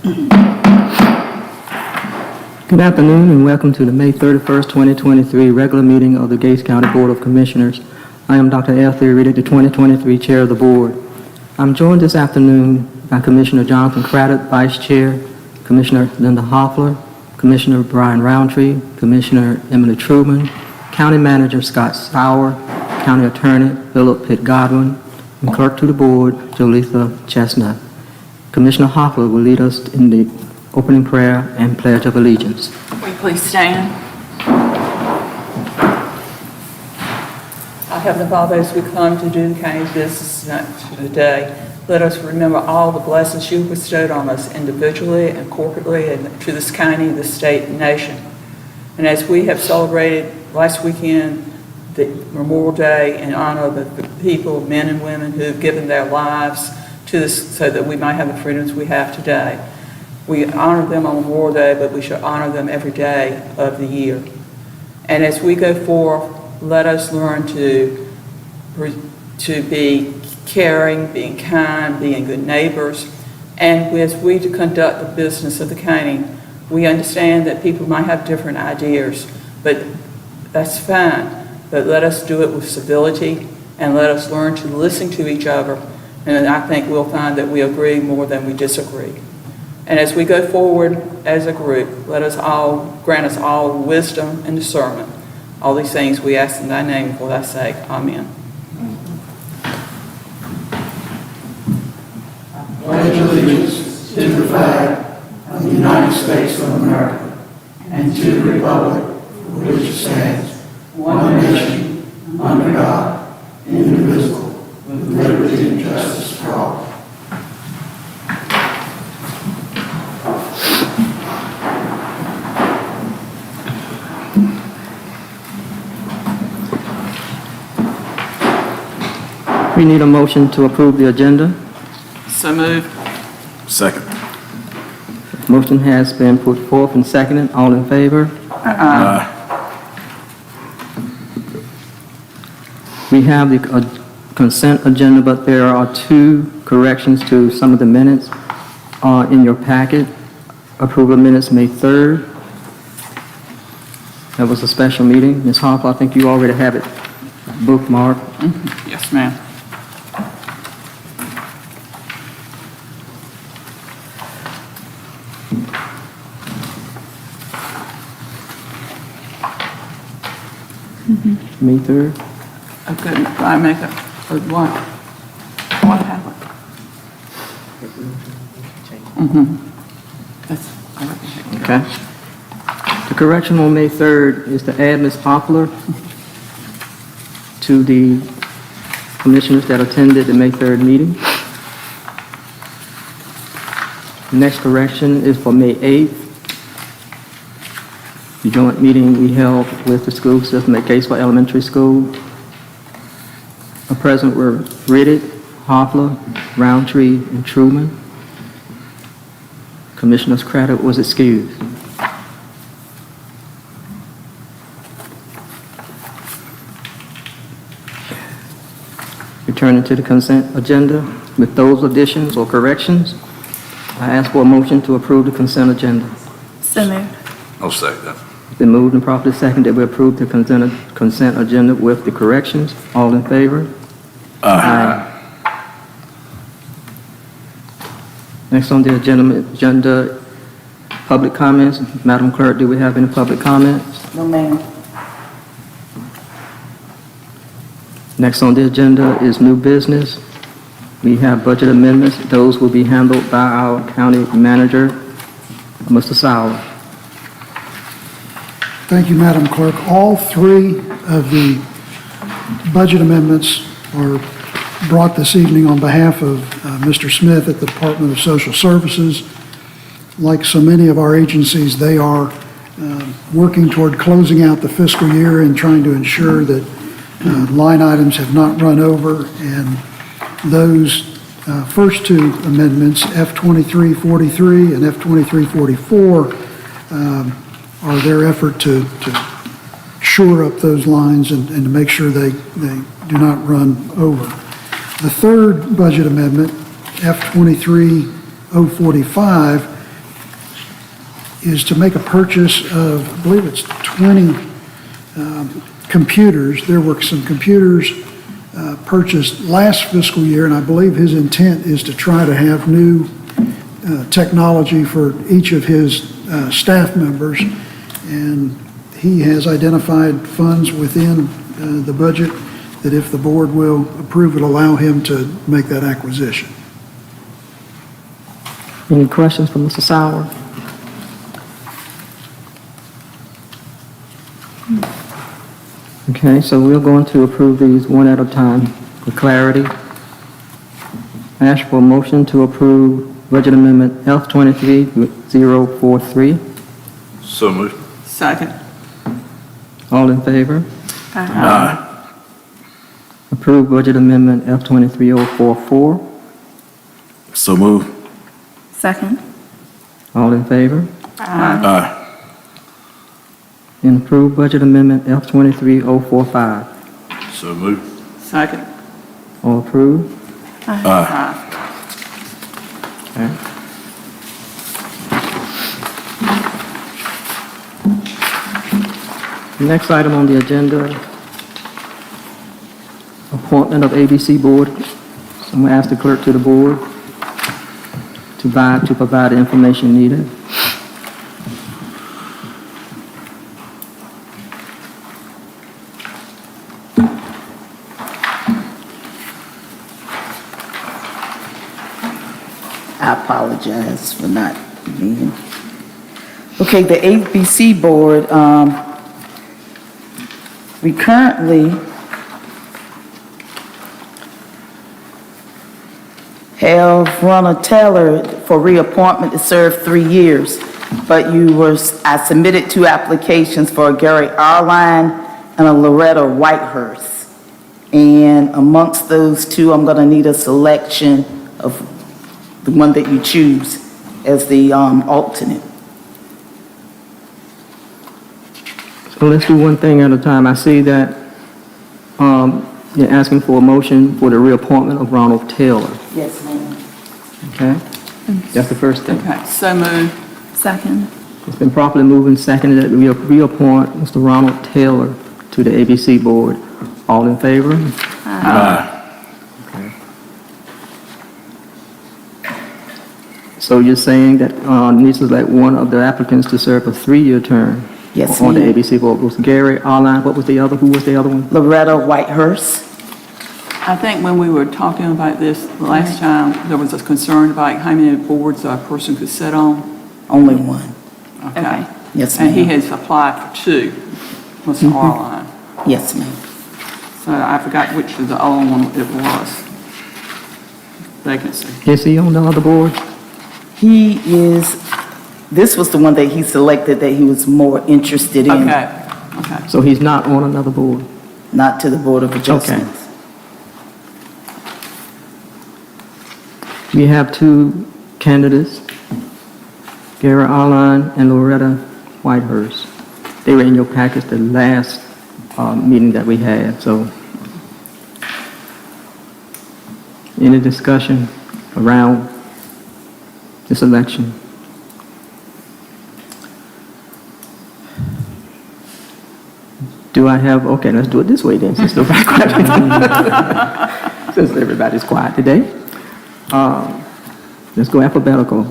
Good afternoon and welcome to the May 31st, 2023 regular meeting of the Gates County Board of Commissioners. I am Dr. L. Theoretic, the 2023 Chair of the Board. I'm joined this afternoon by Commissioner Jonathan Craddock, Vice Chair, Commissioner Linda Hoffler, Commissioner Brian Roundtree, Commissioner Emily Truman, County Manager Scott Sauer, County Attorney Philip Pitt Godwin, and Clerk to the Board, Jolitha Chestnut. Commissioner Hoffler will lead us in the opening prayer and Pledge of Allegiance. Will you please stand? Our Heavenly Father, as we come to do the county's business today, let us remember all the blessings you bestowed on us individually and corporately and to this county, the state, and nation. And as we have celebrated last weekend the Memorial Day in honor of the people, men and women who have given their lives to this so that we might have the freedoms we have today. We honor them on Memorial Day, but we should honor them every day of the year. And as we go forth, let us learn to be caring, being kind, being good neighbors. And as we conduct the business of the county, we understand that people might have different ideas, but that's fine. But let us do it with civility and let us learn to listen to each other. And I think we'll find that we agree more than we disagree. And as we go forward as a group, grant us all wisdom and discernment. All these things we ask in thy name for thy sake. Amen. I pledge allegiance to the flag of the United States of America and to the republic for which it stands, one nation, under God, indivisible, with liberty and justice for all. We need a motion to approve the agenda. So moved. Second. Motion has been put forth and seconded. All in favor? We have the consent agenda, but there are two corrections to some of the minutes in your packet. Approval of minutes May 3rd. That was a special meeting. Ms. Hoffler, I think you already have it bookmarked. Yes, ma'am. May 3rd. I couldn't I make a what? What happened? That's all right. Okay. The correction on May 3rd is to add Ms. Hoffler to the commissioners that attended the May 3rd meeting. The next correction is for May 8th. The joint meeting we held with the school system at Gatesville Elementary School. Present were Riddick, Hoffler, Roundtree, and Truman. Commissioner Craddock was excused. Returning to the consent agenda, with those additions or corrections, I ask for a motion to approve the consent agenda. So moved. I'll second that. It's been moved and properly seconded that we approve the consent agenda with the corrections. All in favor? Aye. Next on the agenda, public comments. Madam Clerk, do we have any public comments? No, ma'am. Next on the agenda is new business. We have budget amendments. Those will be handled by our county manager, Mr. Sauer. Thank you, Madam Clerk. All three of the budget amendments are brought this evening on behalf of Mr. Smith at the Department of Social Services. Like so many of our agencies, they are working toward closing out the fiscal year and trying to ensure that line items have not run over. And those first two amendments, F2343 and F2344, are their effort to shore up those lines and to make sure they do not run over. The third budget amendment, F23045, is to make a purchase of, I believe it's 20 computers. There were some computers purchased last fiscal year, and I believe his intent is to try to have new technology for each of his staff members. And he has identified funds within the budget that if the board will approve it, allow him to make that acquisition. Any questions for Mr. Sauer? Okay, so we're going to approve these one at a time for clarity. I ask for a motion to approve Budget Amendment F-23-043. So moved. Second. All in favor? Aye. Approve Budget Amendment F-23-044. So moved. Second. All in favor? Aye. And approve Budget Amendment F-23-045. So moved. Second. All approved? Aye. Okay. The next item on the agenda, appointment of ABC Board. So I'm going to ask the clerk to the board to provide the information needed. I apologize for not being. Okay, the ABC Board, we currently have Ronald Taylor for reappointment to serve 3 years, but I submitted 2 applications for a Gary Arline and a Loretta Whitehurst. And amongst those 2, I'm gonna need a selection of the one that you choose as the alternate. So let's do one thing at a time. I see that you're asking for a motion for the reappointment of Ronald Taylor, Yes, ma'am. okay? That's the first thing. Okay, so moved. Second. It's been properly moved and seconded that we reappoint Mr. Ronald Taylor to the ABC Board. All in favor? Aye. So you're saying that needs to select one of the applicants to serve a 3-year term? Yes, On the ma'am. ABC Board. Was Gary Arline, what was the other, who was the other one? Loretta Whitehurst. I think when we were talking about this last time, there was a concern about how many boards a person could sit on. Only one. Okay. Yes, And he ma'am. has applied for 2, Mr. Arline. Yes, ma'am. So I forgot which of the other one it was. Vacancy. Is he on the other board? This was the one that he selected that he was more interested in, Okay, okay. So he's not on another board? not to the Board of Adjustments. We have 2 candidates, Gary Arline and Loretta Whitehurst. They were in your package the last meeting that we had, so any discussion around this election? Do I have, okay, let's do it this way then, since since everybody's quiet today. Let's go alphabetical.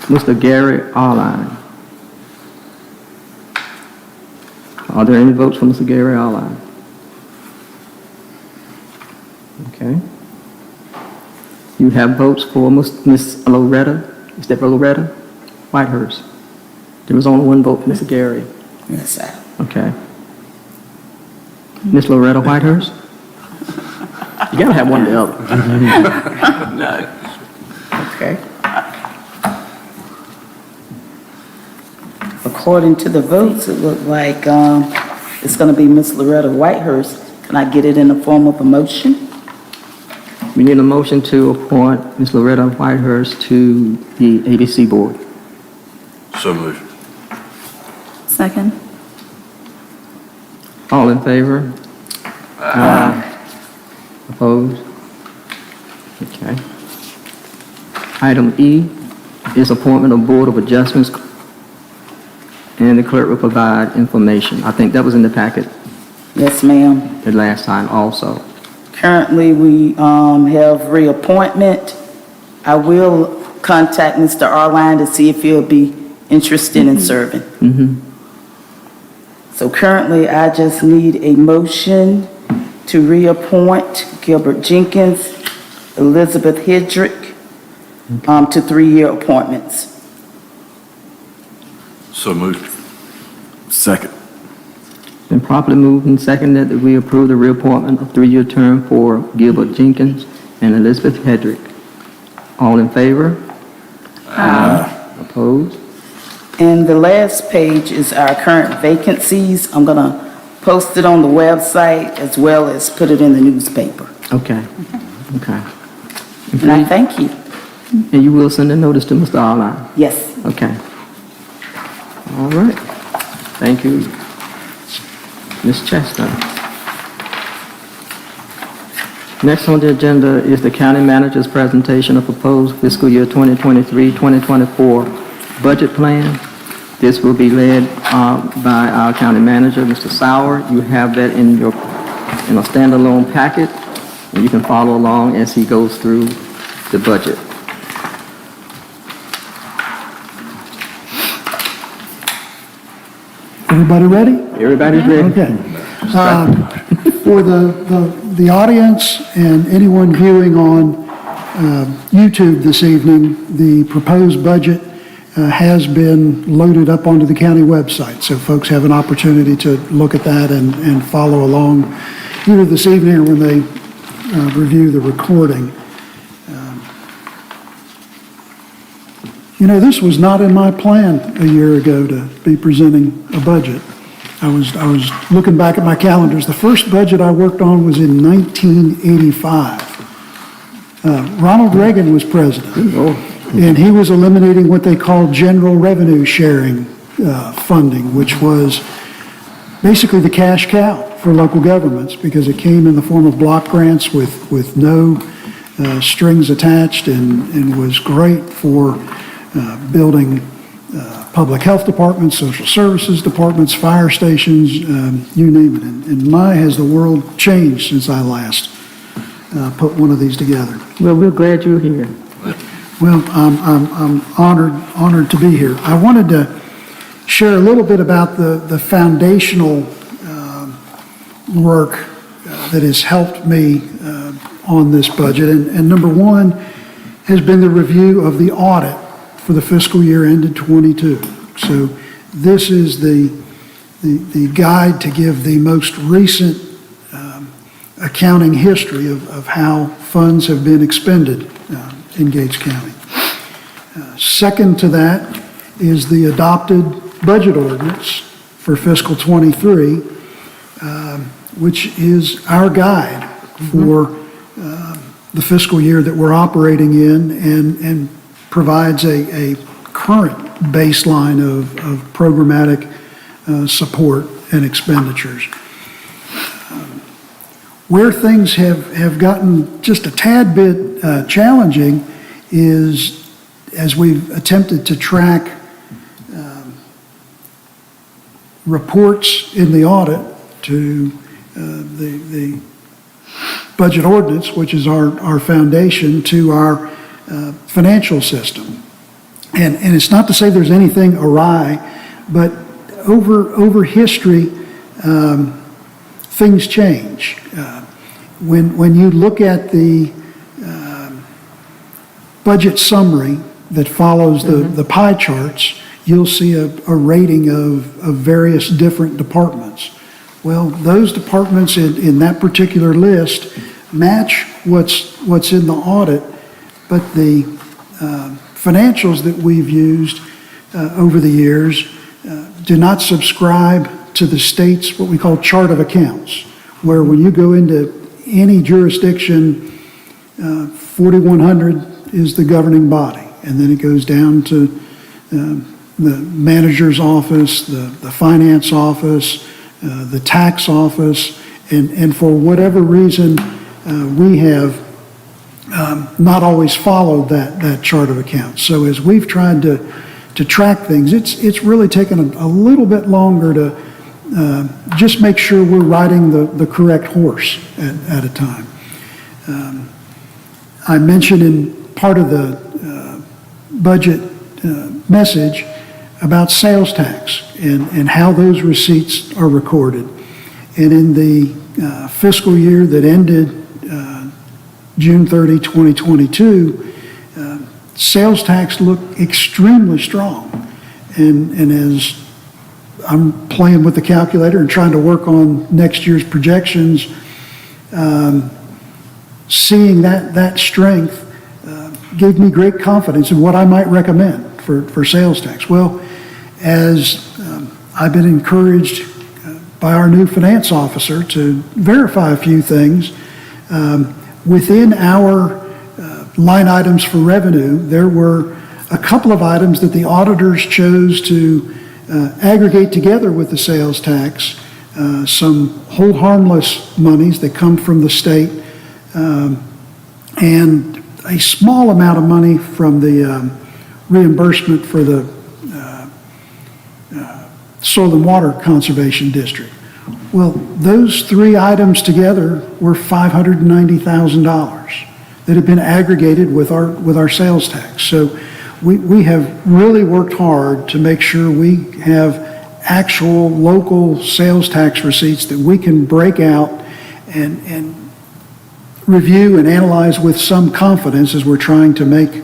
Mr. Gary Arline. Are there any votes for Mr. Gary Arline? Okay. You have votes for Miss Loretta, is that for Loretta Whitehurst? There was only one vote for Mr. Gary. Yes, sir. Okay. Miss Loretta Whitehurst? You gotta have one or the other. No. Okay. According to the votes, it looked like it's going to be Miss Loretta Whitehurst. Can I get it in the form of a motion? We need a motion to appoint Miss Loretta Whitehurst to the ABC Board. So moved. Second. All in favor? Aye. Opposed? Okay. Item E is appointment of Board of Adjustments and the clerk will provide information. I think that was in the packet Yes, ma'am. the last time also. Currently, we have reappointment. I will contact Mr. Arline to see if he'll be interested in serving. So currently, I just need a motion to reappoint Gilbert Jenkins, Elizabeth Hedrick, to 3-year appointments. So moved. Second. Been properly moved and seconded that we approve the reappointment of 3-year term for Gilbert Jenkins and Elizabeth Hedrick. All in favor? Aye. Opposed? And the last page is our current vacancies. I'm going to post it on the website as well as put it in the newspaper. Okay. Okay. And I thank you. And you will send a notice to Mr. Arline? Yes. Okay. All right. Thank you, Ms. Chester. Next on the agenda is the county manager's presentation of proposed fiscal year 2023-2024 budget plan. This will be led by our county manager, Mr. Sauer. You have that in a standalone packet, and you can follow along as he goes through the budget. Everybody ready? Everybody's ready? Okay. For the audience and anyone viewing on YouTube this evening, the proposed budget has been loaded up onto the county website, so folks have an opportunity to look at that and follow along either this evening or when they review the recording. You know, this was not in my plan a year ago to be presenting a budget. I was looking back at my calendars. The first budget I worked on was in 1985. Ronald Reagan was president, and he was eliminating what they called general revenue sharing funding, which was basically the cash cow for local governments because it came in the form of block grants with no strings attached and was great for building public health departments, social services departments, fire stations, you name it. And my, has the world changed since I last put one of these together. Well, we're glad you're here. Well, I'm honored to be here. I wanted to share a little bit about the foundational work that has helped me on this budget. And number one has been the review of the audit for the fiscal year ended 22. So this is the guide to give the most recent accounting history of how funds have been expended in Gates County. Second to that is the adopted budget ordinance for fiscal 23, which is our guide for the fiscal year that we're operating in and provides a current baseline of programmatic support and expenditures. Where things have gotten just a tad bit challenging is as we've attempted to track reports in the audit to the budget ordinance, which is our foundation, to our financial system. And it's not to say there's anything awry, but over history, things change. When you look at the budget summary that follows the pie charts, you'll see a rating of various different departments. Well, those departments in that particular list match what's in the audit, but the financials that we've used over the years do not subscribe to the state's what we call chart of accounts, where when you go into any jurisdiction, 4100 is the governing body, and then it goes down to the manager's office, the finance office, the tax office, and for whatever reason, we have not always followed that chart of accounts. So as we've tried to track things. It's really taken a little bit longer to just make sure we're riding the correct horse at a time. I mentioned in part of the budget message about sales tax and how those receipts are recorded. And in the fiscal year that ended June 30, 2022, sales tax looked extremely strong. And as I'm playing with the calculator and trying to work on next year's projections, seeing that strength gave me great confidence in what I might recommend for sales tax. Well, as I've been encouraged by our new finance officer to verify a few things, within our line items for revenue, there were a couple of items that the auditors chose to aggregate together with the sales tax, some hold harmless monies that come from the state, and a small amount of money from the reimbursement for the Soil and Water Conservation District. Well, those three items together were $590,000 that have been aggregated with our sales tax. So we have really worked hard to make sure we have actual local sales tax receipts that we can break out and review and analyze with some confidence as we're trying to make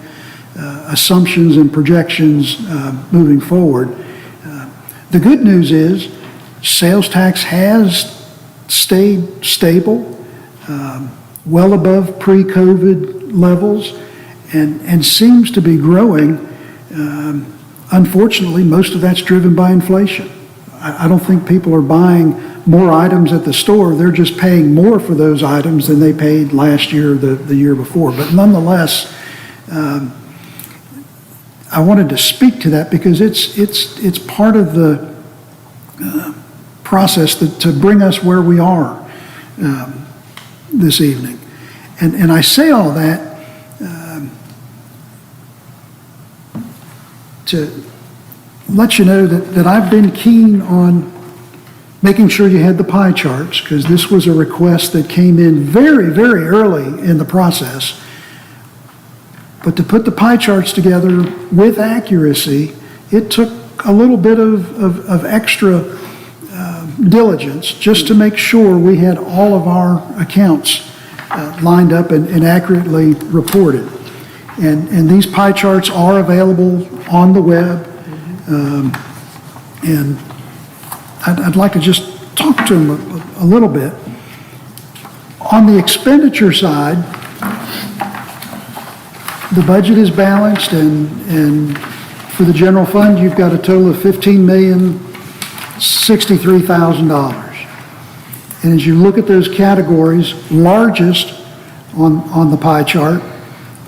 assumptions and projections moving forward. The good news is sales tax has stayed stable, well above pre-COVID levels, and seems to be growing. Unfortunately, most of that's driven by inflation. I don't think people are buying more items at the store. They're just paying more for those items than they paid last year or the year before. But nonetheless, I wanted to speak to that because it's part of the process to bring us where we are this evening. And I say all that to let you know that I've been keen on making sure you had the pie charts, because this was a request that came in very, very early in the process. But to put the pie charts together with accuracy, it took a little bit of extra diligence just to make sure we had all of our accounts lined up and accurately reported. And these pie charts are available on the web. And I'd like to just talk to them a little bit. On the expenditure side, the budget is balanced, and for the general fund, you've got a total of $15,063,000. And as you look at those categories, largest on the pie chart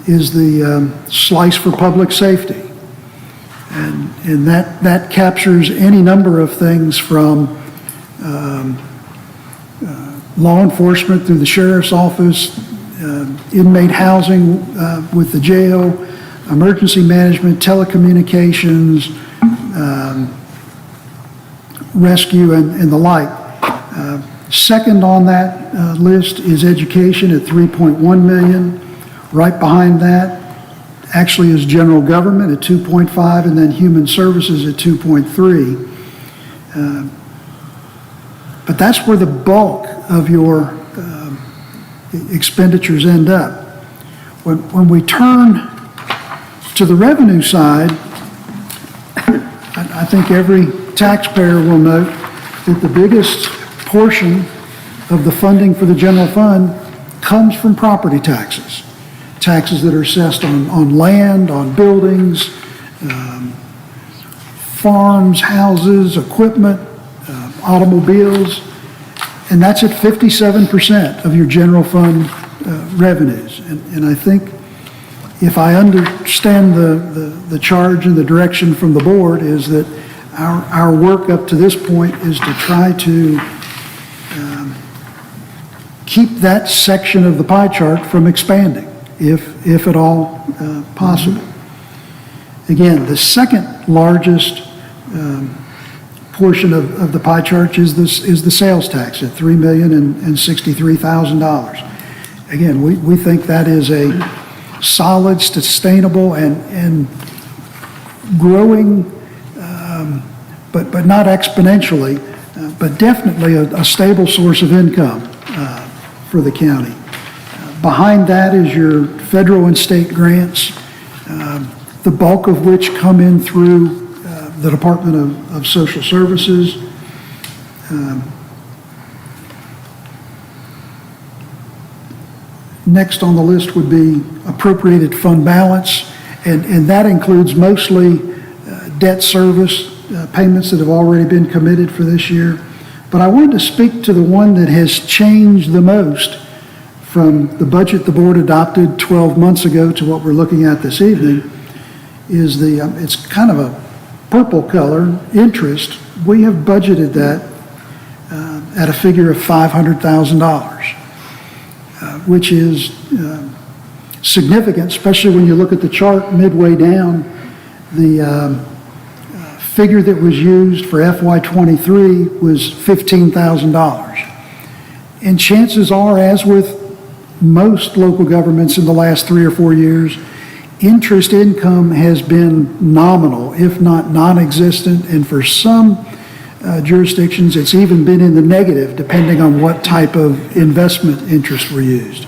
is the slice for public safety. And that captures any number of things from law enforcement through the sheriff's office, inmate housing with the jail, emergency management, telecommunications, rescue, and the like. Second on that list is education at $3.1 million. Right behind that actually is general government at 2.5, and then human services at 2.3. But that's where the bulk of your expenditures end up. When we turn to the revenue side, I think every taxpayer will note that the biggest portion of the funding for the general fund comes from property taxes. Taxes that are assessed on land, on buildings, farms, houses, equipment, automobiles, and that's at 57% of your general fund revenues. And I think if I understand the charge and the direction from the board is that our work up to this point is to try to keep that section of the pie chart from expanding, if at all possible. Again, the second largest portion of the pie chart is the sales tax at $3,063,000. Again, we think that is a solid, sustainable, and growing, but not exponentially, but definitely a stable source of income for the county. Behind that is your federal and state grants, the bulk of which come in through the Department of Social Services. Next on the list would be appropriated fund balance, and that includes mostly debt service payments that have already been committed for this year. But I wanted to speak to the one that has changed the most from the budget the board adopted 12 months ago to what we're looking at this evening, is it's kind of a purple color, interest. We have budgeted that at a figure of $500,000, which is significant, especially when you look at the chart midway down. The figure that was used for FY23 was $15,000. And chances are, as with most local governments in the last 3 or 4 years, interest income has been nominal, if not non-existent, and for some jurisdictions, it's even been in the negative, depending on what type of investment interests were used.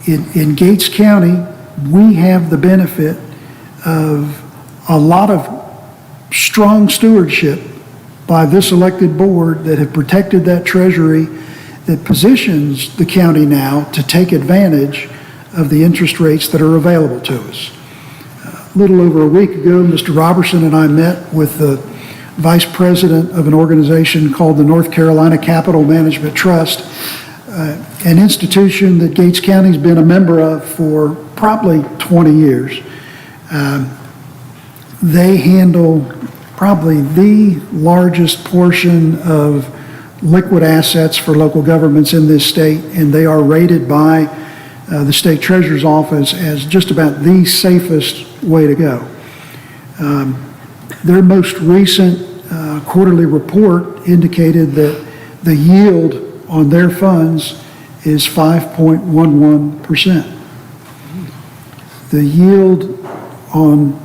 In Gates County, we have the benefit of a lot of strong stewardship by this elected board that have protected that treasury, that positions the county now to take advantage of the interest rates that are available to us. A little over a week ago, Mr. Robertson and I met with the vice president of an organization called the North Carolina Capital Management Trust, an institution that Gates County's been a member of for probably 20 years. They handle probably the largest portion of liquid assets for local governments in this state, and they are rated by the state treasurer's office as just about the safest way to go. Their most recent quarterly report indicated that the yield on their funds is 5.11%. The yield on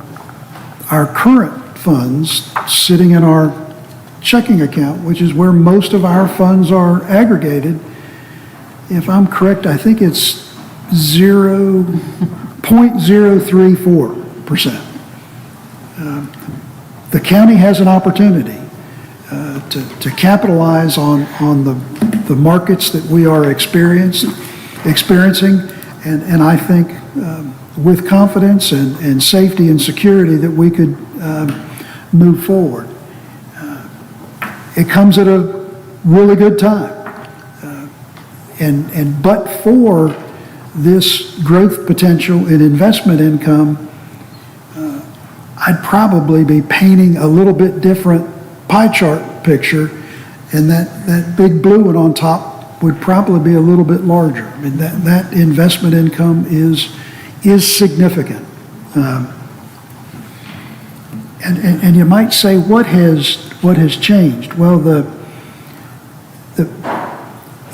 our current funds sitting in our checking account, which is where most of our funds are aggregated, if I'm correct, I think it's 0.034%. The county has an opportunity to capitalize on the markets that we are experiencing, and I think with confidence and safety and security that we could move forward. It comes at a really good time. And but for this growth potential in investment income, I'd probably be painting a little bit different pie chart picture, and that big blue one on top would probably be a little bit larger. I mean, that investment income is significant. And you might say, what has changed? Well,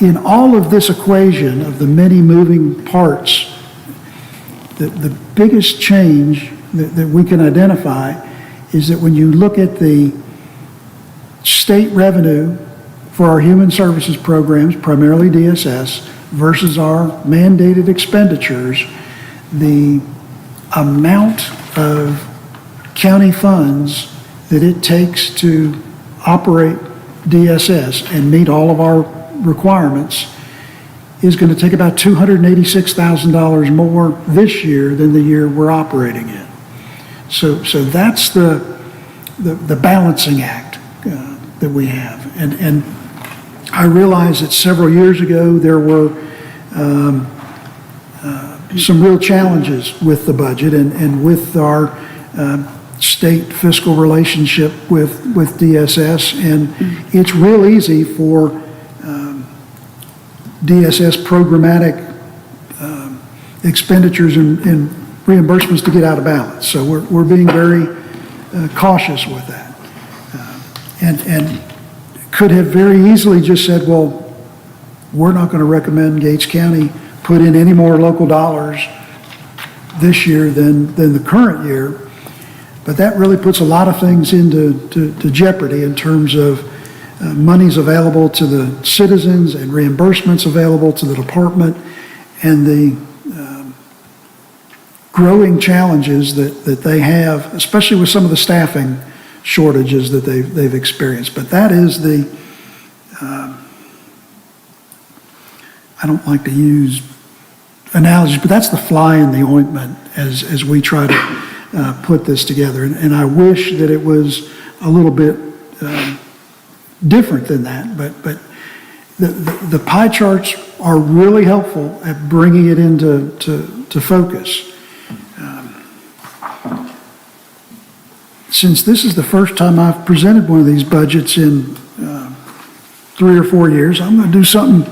in all of this equation of the many moving parts, the biggest change that we can identify is that when you look at the state revenue for our human services programs, primarily DSS, versus our mandated expenditures, the amount of county funds that it takes to operate DSS and meet all of our requirements is going to take about $286,000 more this year than the year we're operating in. So that's the balancing act that we have. And I realize that several years ago there were some real challenges with the budget and with our state fiscal relationship with DSS, and it's real easy for DSS programmatic expenditures and reimbursements to get out of balance. So we're being very cautious with that. And could have very easily just said, well, we're not going to recommend Gates County put in any more local dollars this year than the current year. But that really puts a lot of things into jeopardy in terms of monies available to the citizens and reimbursements available to the department and the growing challenges that they have, especially with some of the staffing shortages that they've experienced. But that is the, I don't like to use analogies, but that's the fly in the ointment as we try to put this together. And I wish that it was a little bit different than that, but the pie charts are really helpful at bringing it into focus. Since this is the first time I've presented one of these budgets in 3 or 4 years, I'm going to do something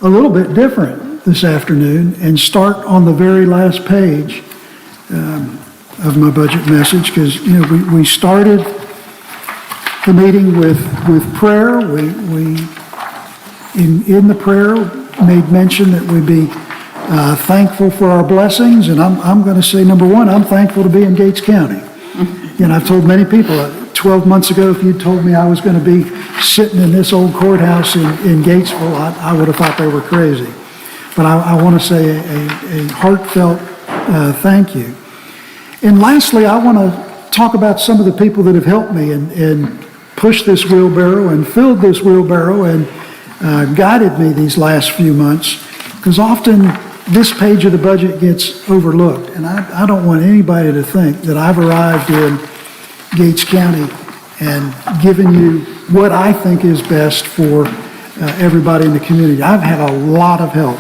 a little bit different this afternoon and start on the very last page of my budget message, because we started the meeting with prayer. We in the prayer made mention that we be thankful for our blessings, and I'm going to say, number one, I'm thankful to be in Gates County. And I've told many people, 12 months ago, if you'd told me I was going to be sitting in this old courthouse in Gatesville, I would have thought they were crazy. But I want to say a heartfelt thank you. And lastly, I want to talk about some of the people that have helped me and pushed this wheelbarrow and filled this wheelbarrow and guided me these last few months, because often this page of the budget gets overlooked. And I don't want anybody to think that I've arrived in Gates County and given you what I think is best for everybody in the community. I've had a lot of help.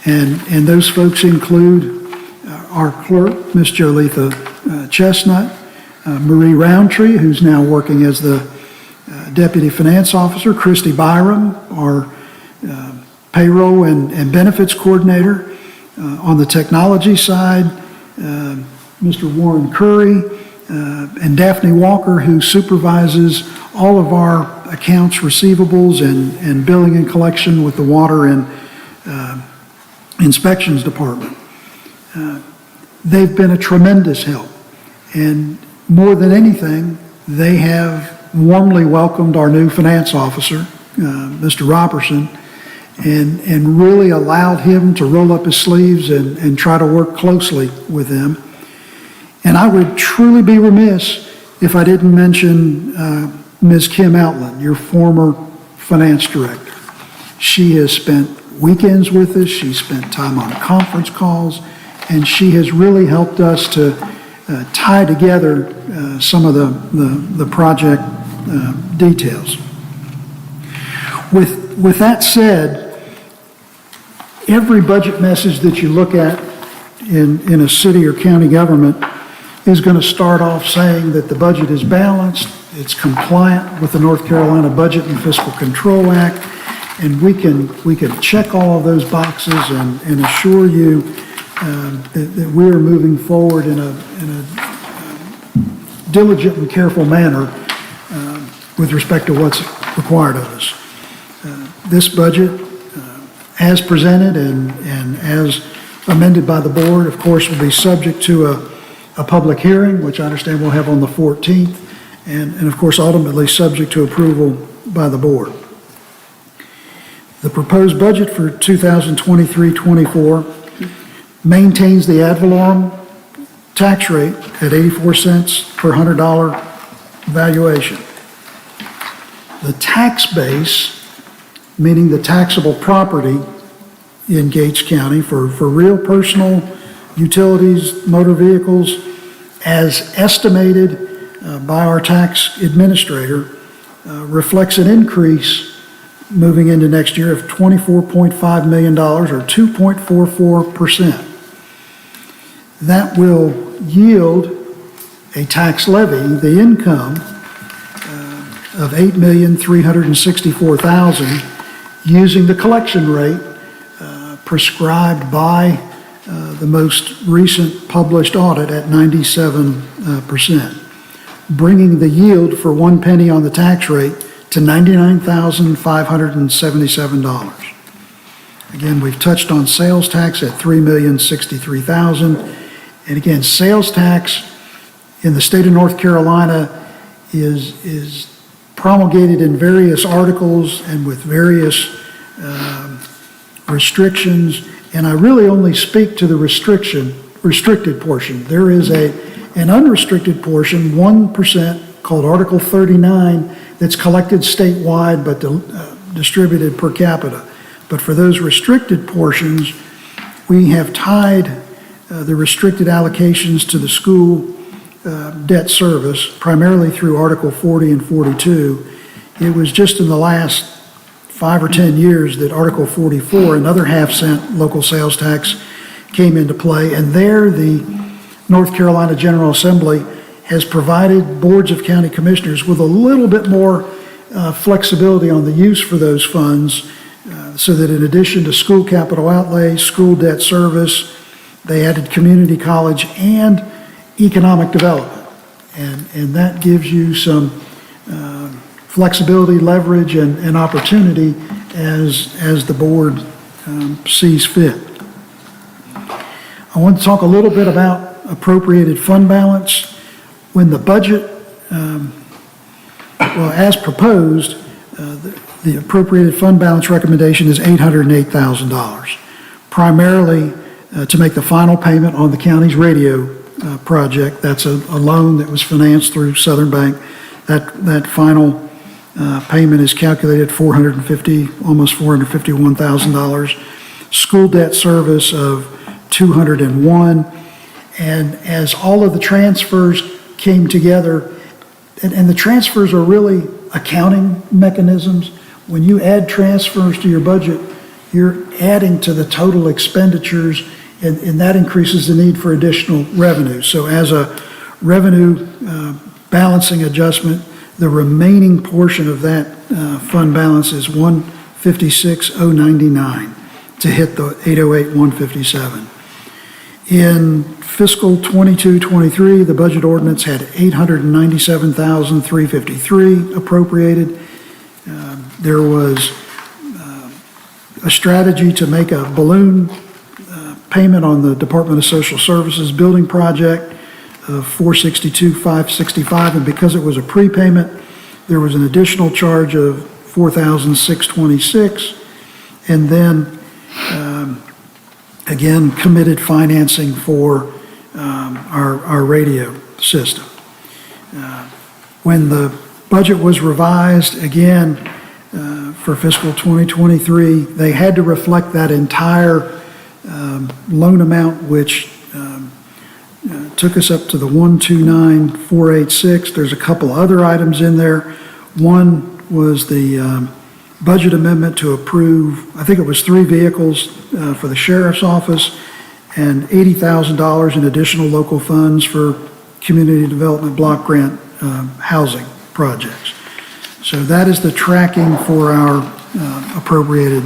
And those folks include our clerk, Miss Jolitha Chestnut, Marie Roundtree, who's now working as the Deputy Finance Officer, Christy Byram, our payroll and benefits coordinator. On the technology side, Mr. Warren Curry and Daphne Walker, who supervises all of our accounts receivables and billing and collection with the water and inspections department. They've been a tremendous help. And more than anything, they have warmly welcomed our new finance officer, Mr. Robertson, and really allowed him to roll up his sleeves and try to work closely with them. And I would truly be remiss if I didn't mention Ms. Kim Outland, your former finance director. She has spent weekends with us, she's spent time on conference calls, and she has really helped us to tie together some of the project details. With that said, every budget message that you look at in a city or county government is going to start off saying that the budget is balanced, it's compliant with the North Carolina Budget and Fiscal Control Act, and we can check all of those boxes and assure you that we are moving forward in a diligent and careful manner with respect to what's required of us. This budget, as presented and as amended by the board, of course, will be subject to a public hearing, which I understand we'll have on the 14th, and of course, ultimately subject to approval by the board. The proposed budget for 2023-24 maintains the ad valorem tax rate at 84 cents per $100 valuation. The tax base, meaning the taxable property in Gates County for real personal utilities, motor vehicles, as estimated by our tax administrator, reflects an increase moving into next year of $24.5 million or 2.44%. That will yield a tax levy, the income of $8,364,000 using the collection rate prescribed by the most recent published audit at 97%, bringing the yield for 1 penny on the tax rate to $99,577. Again, we've touched on sales tax at $3,063,000. And again, sales tax in the state of North Carolina is promulgated in various articles and with various restrictions. And I really only speak to the restricted portion. There is an unrestricted portion, 1%, called Article 39, that's collected statewide but distributed per capita. But for those restricted portions, we have tied the restricted allocations to the school debt service, primarily through Article 40 and 42. It was just in the last 5 or 10 years that Article 44, another half-cent local sales tax, came into play. And there, the North Carolina General Assembly has provided boards of county commissioners with a little bit more flexibility on the use for those funds, so that in addition to school capital outlay, school debt service, they added community college and economic development. And that gives you some flexibility, leverage, and opportunity as the board sees fit. I want to talk a little bit about appropriated fund balance. When the budget, as proposed, the appropriated fund balance recommendation is $808,000, primarily to make the final payment on the county's radio project. That's a loan that was financed through Southern Bank. That final payment is calculated at almost $451,000. School debt service of $201,000. And as all of the transfers came together, and the transfers are really accounting mechanisms. When you add transfers to your budget, you're adding to the total expenditures, and that increases the need for additional revenue. So as a revenue balancing adjustment, the remaining portion of that fund balance is $156,099 to hit the $808,157. In fiscal 22-23, the budget ordinance had $897,353 appropriated. There was a strategy to make a balloon payment on the Department of Social Services building project of $462,565, and because it was a prepayment, there was an additional charge of $4,626, and then again, committed financing for our radio system. When the budget was revised, again, for fiscal 2023, they had to reflect that entire loan amount, which took us up to the $129,486. There's a couple other items in there. One was the budget amendment to approve, I think it was 3 vehicles for the sheriff's office, and $80,000 in additional local funds for community development block grant housing projects. So that is the tracking for our appropriated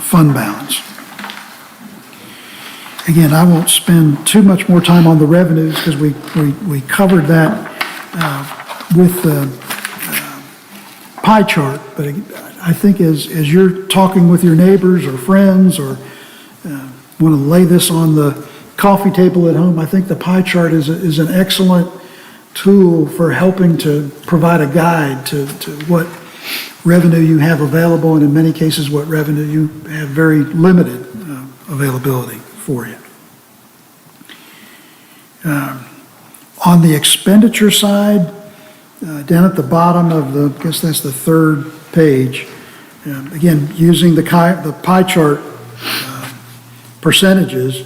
fund balance. Again, I won't spend too much more time on the revenues because we covered that with the pie chart, but I think as you're talking with your neighbors or friends or want to lay this on the coffee table at home, I think the pie chart is an excellent tool for helping to provide a guide to what revenue you have available, and in many cases what revenue you have very limited availability for you. On the expenditure side, down at the bottom of I guess that's the third page, again, using the pie chart percentages,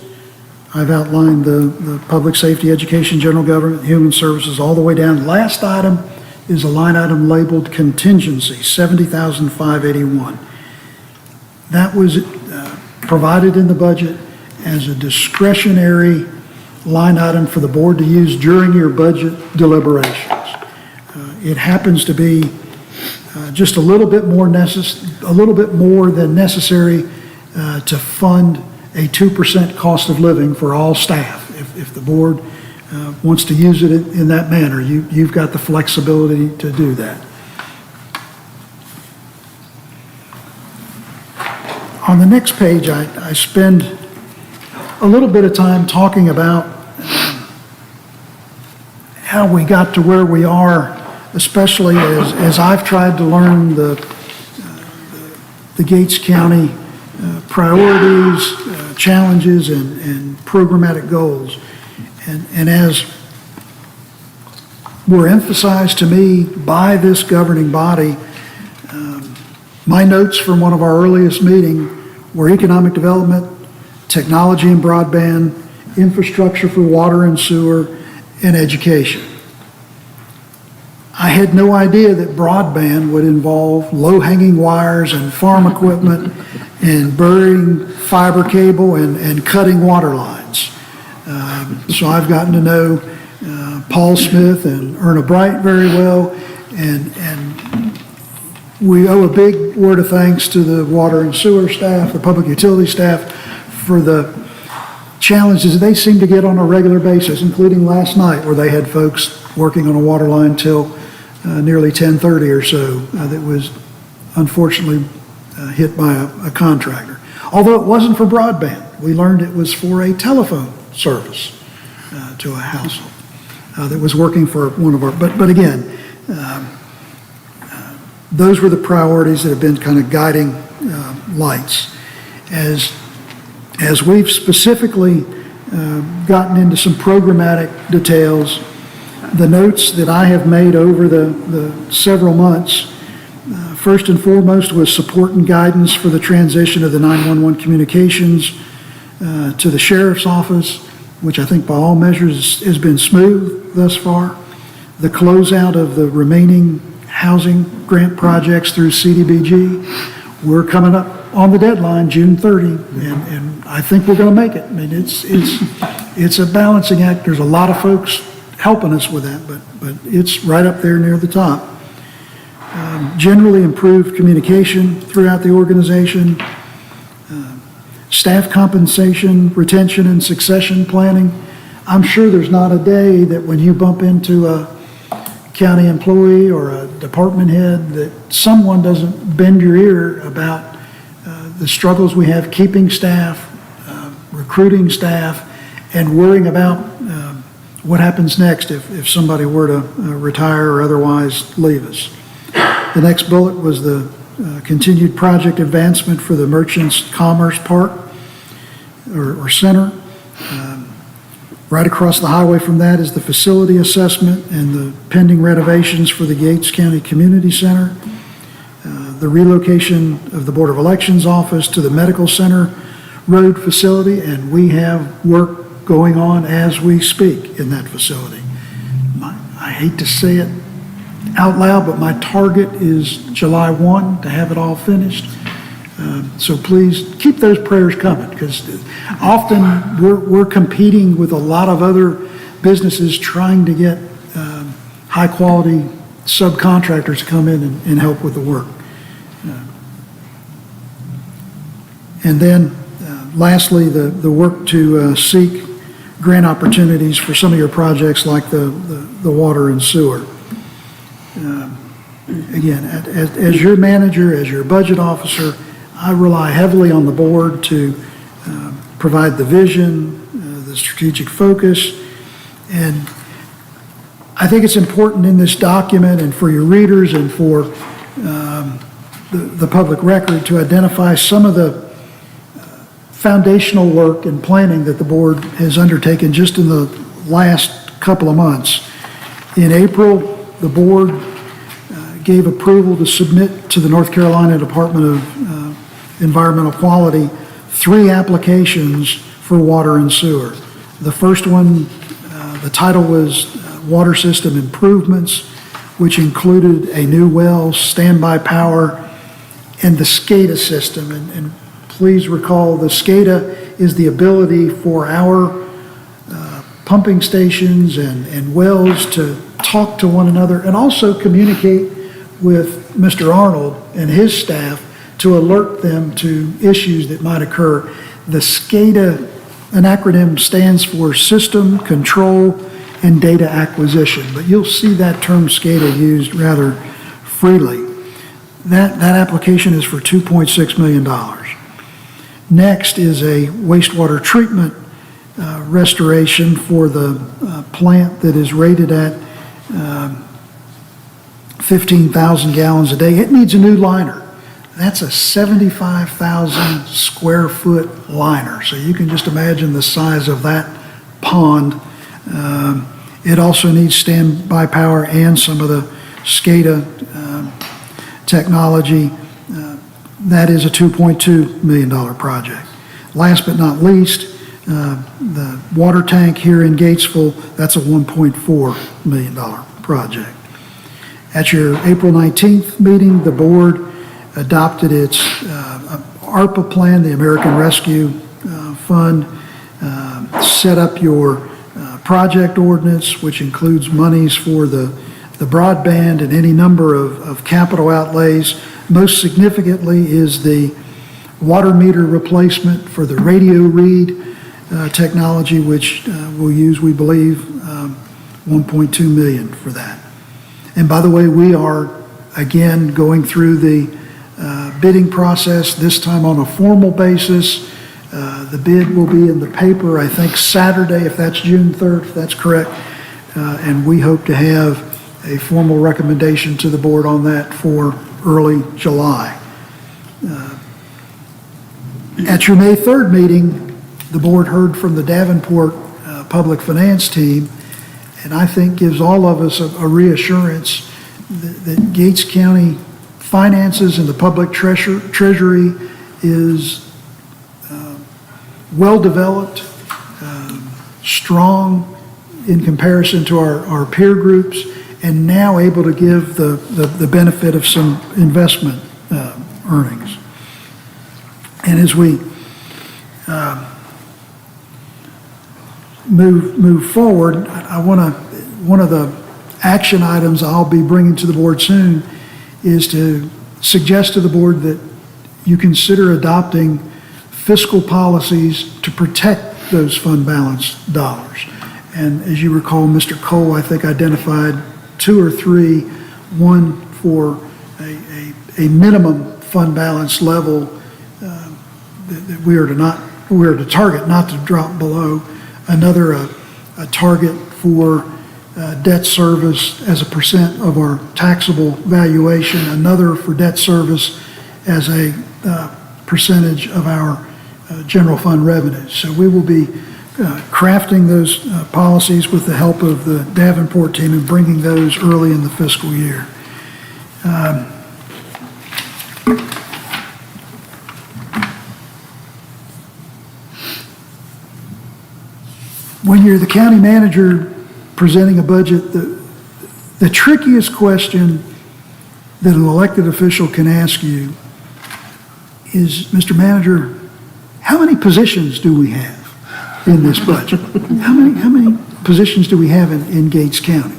I've outlined the public safety, education, general government, human services, all the way down. Last item is a line item labeled contingency, $70,581. That was provided in the budget as a discretionary line item for the board to use during your budget deliberations. It happens to be just a little bit more than necessary to fund a 2% cost of living for all staff. If the board wants to use it in that manner, you've got the flexibility to do that. On the next page, I spend a little bit of time talking about how we got to where we are, especially as I've tried to learn the Gates County priorities, challenges, and programmatic goals. And as were emphasized to me by this governing body, my notes from one of our earliest meetings were economic development, technology and broadband, infrastructure for water and sewer, and education. I had no idea that broadband would involve low-hanging wires and farm equipment and burying fiber cable and cutting water lines. So I've gotten to know Paul Smith and Erna Bright very well, and we owe a big word of thanks to the water and sewer staff, the public utility staff, for the challenges they seem to get on a regular basis, including last night where they had folks working on a water line till nearly 10:30 or so that was unfortunately hit by a contractor. Although it wasn't for broadband, we learned it was for a telephone service to a household that was working for one of our, but again, those were the priorities that have been kind of guiding lights. As we've specifically gotten into some programmatic details, the notes that I have made over the several months, first and foremost was support and guidance for the transition of the 911 communications to the sheriff's office, which I think by all measures has been smooth thus far. The closeout of the remaining housing grant projects through CDBG. We're coming up on the deadline, June 30, and I think we're going to make it. I mean, it's a balancing act. There's a lot of folks helping us with that, but it's right up there near the top. Generally improved communication throughout the organization, staff compensation, retention, and succession planning. I'm sure there's not a day that when you bump into a county employee or a department head that someone doesn't bend your ear about the struggles we have keeping staff, recruiting staff, and worrying about what happens next if somebody were to retire or otherwise leave us. The next bullet was the continued project advancement for the Merchants Commerce Park or Center. Right across the highway from that is the facility assessment and the pending renovations for the Gates County Community Center, the relocation of the Board of Elections office to the Medical Center Road facility, and we have work going on as we speak in that facility. I hate to say it out loud, but my target is July 1 to have it all finished. So please keep those prayers coming, because often we're competing with a lot of other businesses trying to get high-quality subcontractors to come in and help with the work. And then lastly, the work to seek grant opportunities for some of your projects like the water and sewer. Again, as your manager, as your budget officer, I rely heavily on the board to provide the vision, the strategic focus, and I think it's important in this document and for your readers and for the public record to identify some of the foundational work and planning that the board has undertaken just in the last couple of months. In April, the board gave approval to submit to the North Carolina Department of Environmental Quality 3 applications for water and sewer. The first one, the title was Water System Improvements, which included a new well, standby power, and the SCADA system. And please recall, the SCADA is the ability for our pumping stations and wells to talk to one another and also communicate with Mr. Arnold and his staff to alert them to issues that might occur. The SCADA, an acronym, stands for System Control and Data Acquisition, but you'll see that term SCADA used rather freely. That application is for $2.6 million. Next is a wastewater treatment restoration for the plant that is rated at 15,000 gallons a day. It needs a new liner. That's a 75,000 square foot liner. So you can just imagine the size of that pond. It also needs standby power and some of the SCADA technology. That is a $2.2 million project. Last but not least, the water tank here in Gatesville, that's a $1.4 million project. At your April 19th meeting, the board adopted its ARPA plan, the American Rescue Fund, set up your project ordinance, which includes monies for the broadband and any number of capital outlays. Most significantly is the water meter replacement for the radio read technology, which will use, we believe, $1.2 million for that. And by the way, we are again going through the bidding process, this time on a formal basis. The bid will be in the paper, I think, Saturday, if that's June 3rd, if that's correct. And we hope to have a formal recommendation to the board on that for early July. At your May 3rd meeting, the board heard from the Davenport Public Finance team, and I think gives all of us a reassurance that Gates County finances and the public treasury is well-developed, strong in comparison to our peer groups, and now able to give the benefit of some investment earnings. And as we move forward, one of the action items I'll be bringing to the board soon is to suggest to the board that you consider adopting fiscal policies to protect those fund balance dollars. And as you recall, Mr. Cole, I think, identified 2 or 3, one for a minimum fund balance level that we are to target not to drop below, another a target for debt service as a percent of our taxable valuation, another for debt service as a percentage of our general fund revenues. So we will be crafting those policies with the help of the Davenport team and bringing those early in the fiscal year. When you're the county manager presenting a budget, the trickiest question that an elected official can ask you is, Mr. Manager, how many positions do we have in this budget? How many positions do we have in Gates County?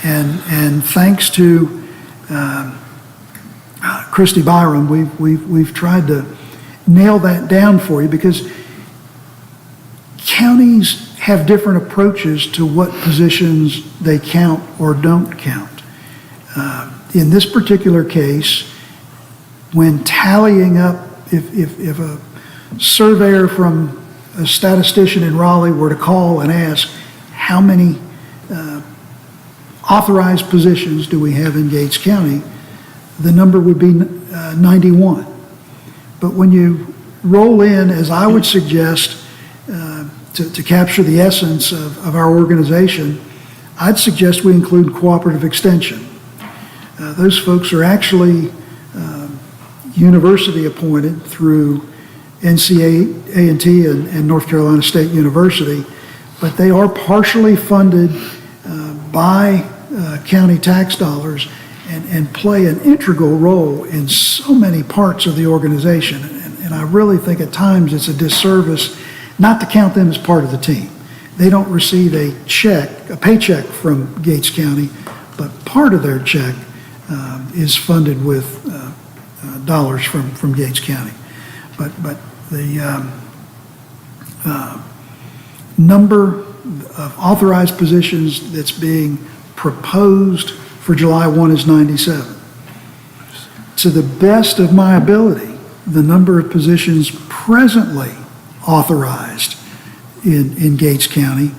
And thanks to Christy Byram, we've tried to nail that down for you, because counties have different approaches to what positions they count or don't count. In this particular case, when tallying up, if a surveyor from a statistician in Raleigh were to call and ask, how many authorized positions do we have in Gates County, the number would be 91. But when you roll in, as I would suggest, to capture the essence of our organization, I'd suggest we include cooperative extension. Those folks are actually university appointed through NCA&T and North Carolina State University, but they are partially funded by county tax dollars and play an integral role in so many parts of the organization. And I really think at times it's a disservice not to count them as part of the team. They don't receive a paycheck from Gates County, but part of their check is funded with dollars from Gates County. But the number of authorized positions that's being proposed for July 1 is 97. To the best of my ability, the number of positions presently authorized in Gates County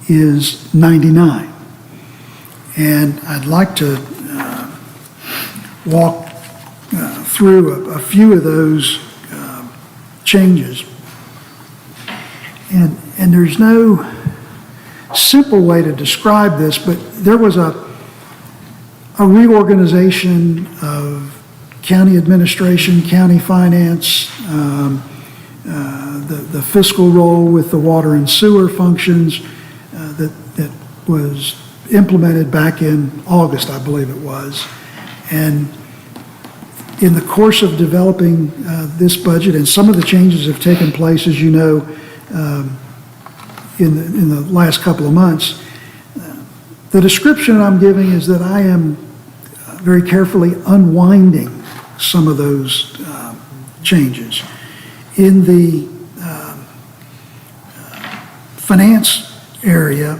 is 99. And I'd like to walk through a few of those changes. And there's no simple way to describe this, but there was a reorganization of county administration, county finance, the fiscal role with the water and sewer functions that was implemented back in August, I believe it was. And in the course of developing this budget, and some of the changes have taken place, as you know, in the last couple of months, the description I'm giving is that I am very carefully unwinding some of those changes. In the finance area,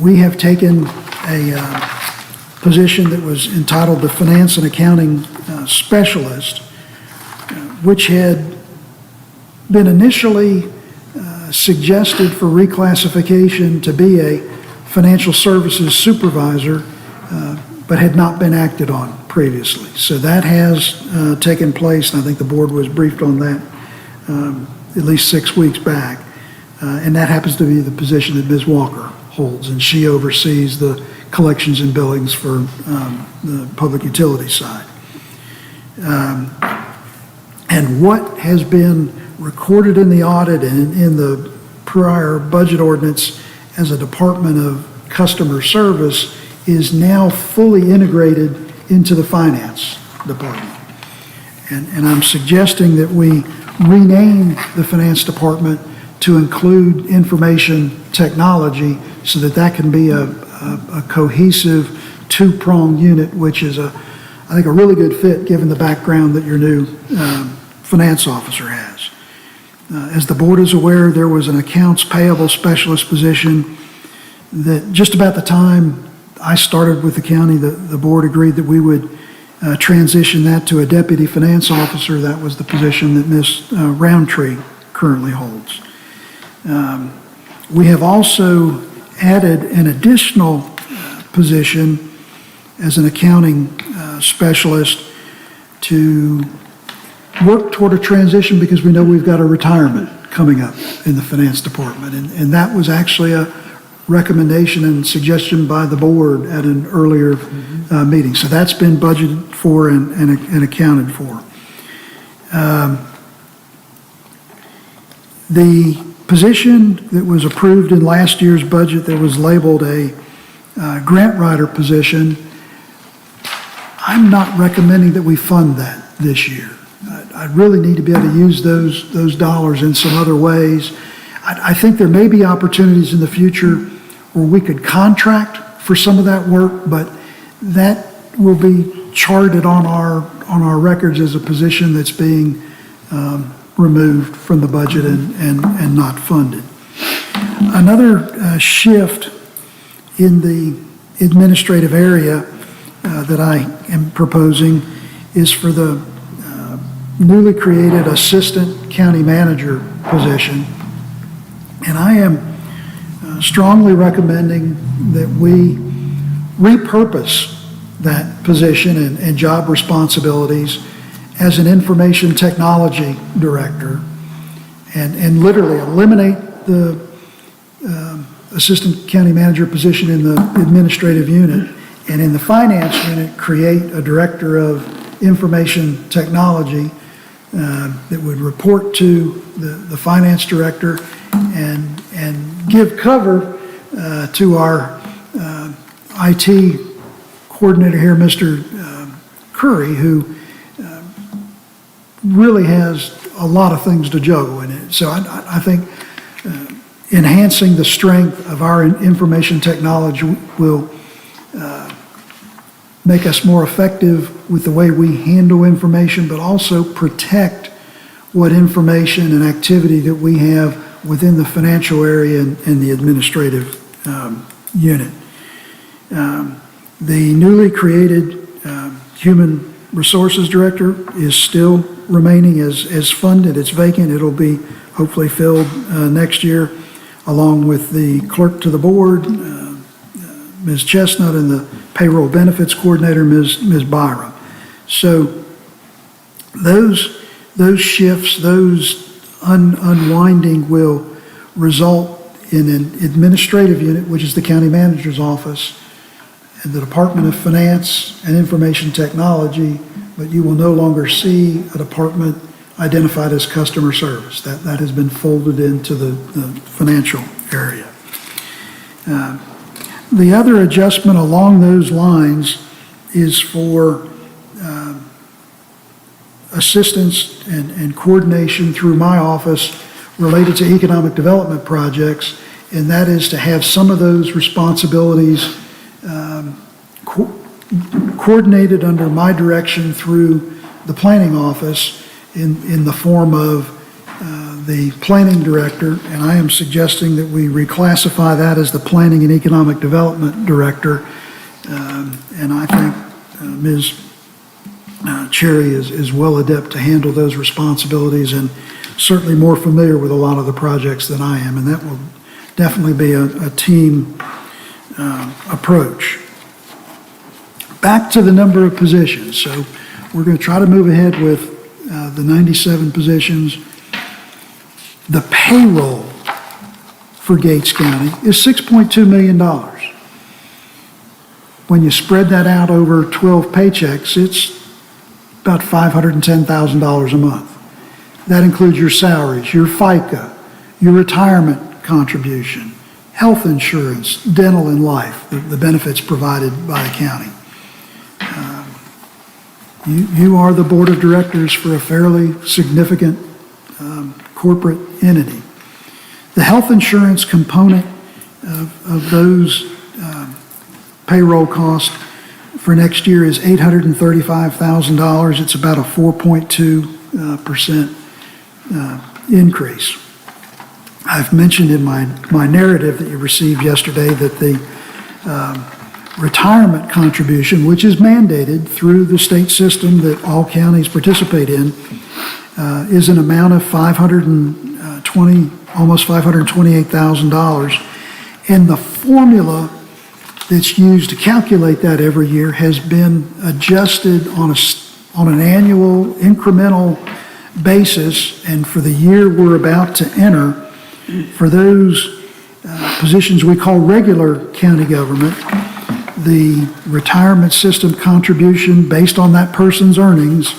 we have taken a position that was entitled the Finance and Accounting Specialist, which had been initially suggested for reclassification to be a financial services supervisor, but had not been acted on previously. So that has taken place, and I think the board was briefed on that at least 6 weeks back. And that happens to be the position that Ms. Walker holds, and she oversees the collections and billings for the public utility side. And what has been recorded in the audit and in the prior budget ordinance as a Department of Customer Service is now fully integrated into the finance department. And I'm suggesting that we rename the finance department to include information technology so that that can be a cohesive two-pronged unit, which is I think a really good fit given the background that your new finance officer has. As the board is aware, there was an accounts payable specialist position that just about the time I started with the county, the board agreed that we would transition that to a deputy finance officer. That was the position that Ms. Roundtree currently holds. We have also added an additional position as an accounting specialist to work toward a transition because we know we've got a retirement coming up in the finance department. And that was actually a recommendation and suggestion by the board at an earlier meeting. So that's been budgeted for and accounted for. The position that was approved in last year's budget that was labeled a grant writer position, I'm not recommending that we fund that this year. I really need to be able to use those dollars in some other ways. I think there may be opportunities in the future where we could contract for some of that work, but that will be charted on our records as a position that's being removed from the budget and not funded. Another shift in the administrative area that I am proposing is for the newly created assistant county manager position. And I am strongly recommending that we repurpose that position and job responsibilities as an information technology director and literally eliminate the assistant county manager position in the administrative unit, and in the finance unit create a director of information technology that would report to the finance director and give cover to our IT coordinator here, Mr. Curry, who really has a lot of things to juggle in it. So I think enhancing the strength of our information technology will make us more effective with the way we handle information, but also protect what information and activity that we have within the financial area and the administrative unit. The newly created Human Resources Director is still remaining as funded. It's vacant. It'll be hopefully filled next year, along with the clerk to the board, Ms. Chestnut, and the payroll benefits coordinator, Ms. Byram. So those shifts, those unwinding will result in an administrative unit, which is the county manager's office, and the Department of Finance and Information Technology, but you will no longer see a department identified as customer service. That has been folded into the financial area. The other adjustment along those lines is for assistance and coordination through my office related to economic development projects, and that is to have some of those responsibilities coordinated under my direction through the planning office in the form of the planning director, and I am suggesting that we reclassify that as the planning and economic development director. And I think Ms. Cherry is well adept to handle those responsibilities and certainly more familiar with a lot of the projects than I am, and that will definitely be a team approach. Back to the number of positions. So we're going to try to move ahead with the 97 positions. The payroll for Gates County is $6.2 million. When you spread that out over 12 paychecks, it's about $510,000 a month. That includes your salaries, your FICA, your retirement contribution, health insurance, dental and life, the benefits provided by the county. You are the board of directors for a fairly significant corporate entity. The health insurance component of those payroll costs for next year is $835,000. It's about a 4.2% increase. I've mentioned in my narrative that you received yesterday that the retirement contribution, which is mandated through the state system that all counties participate in, is an amount of almost $528,000. And the formula that's used to calculate that every year has been adjusted on an annual incremental basis. And for the year we're about to enter, for those positions we call regular county government, the retirement system contribution based on that person's earnings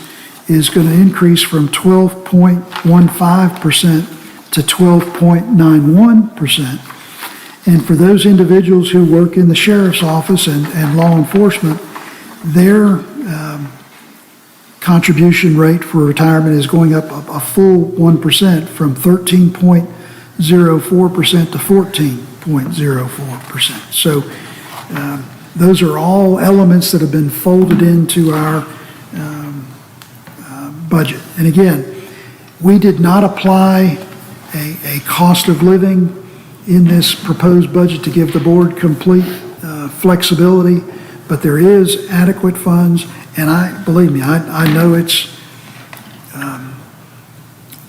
is going to increase from 12.15% to 12.91%. And for those individuals who work in the sheriff's office and law enforcement, their contribution rate for retirement is going up a full 1% from 13.04% to 14.04%. So those are all elements that have been folded into our budget. And again, we did not apply a cost of living in this proposed budget to give the board complete flexibility, but there is adequate funds, and believe me, I know it's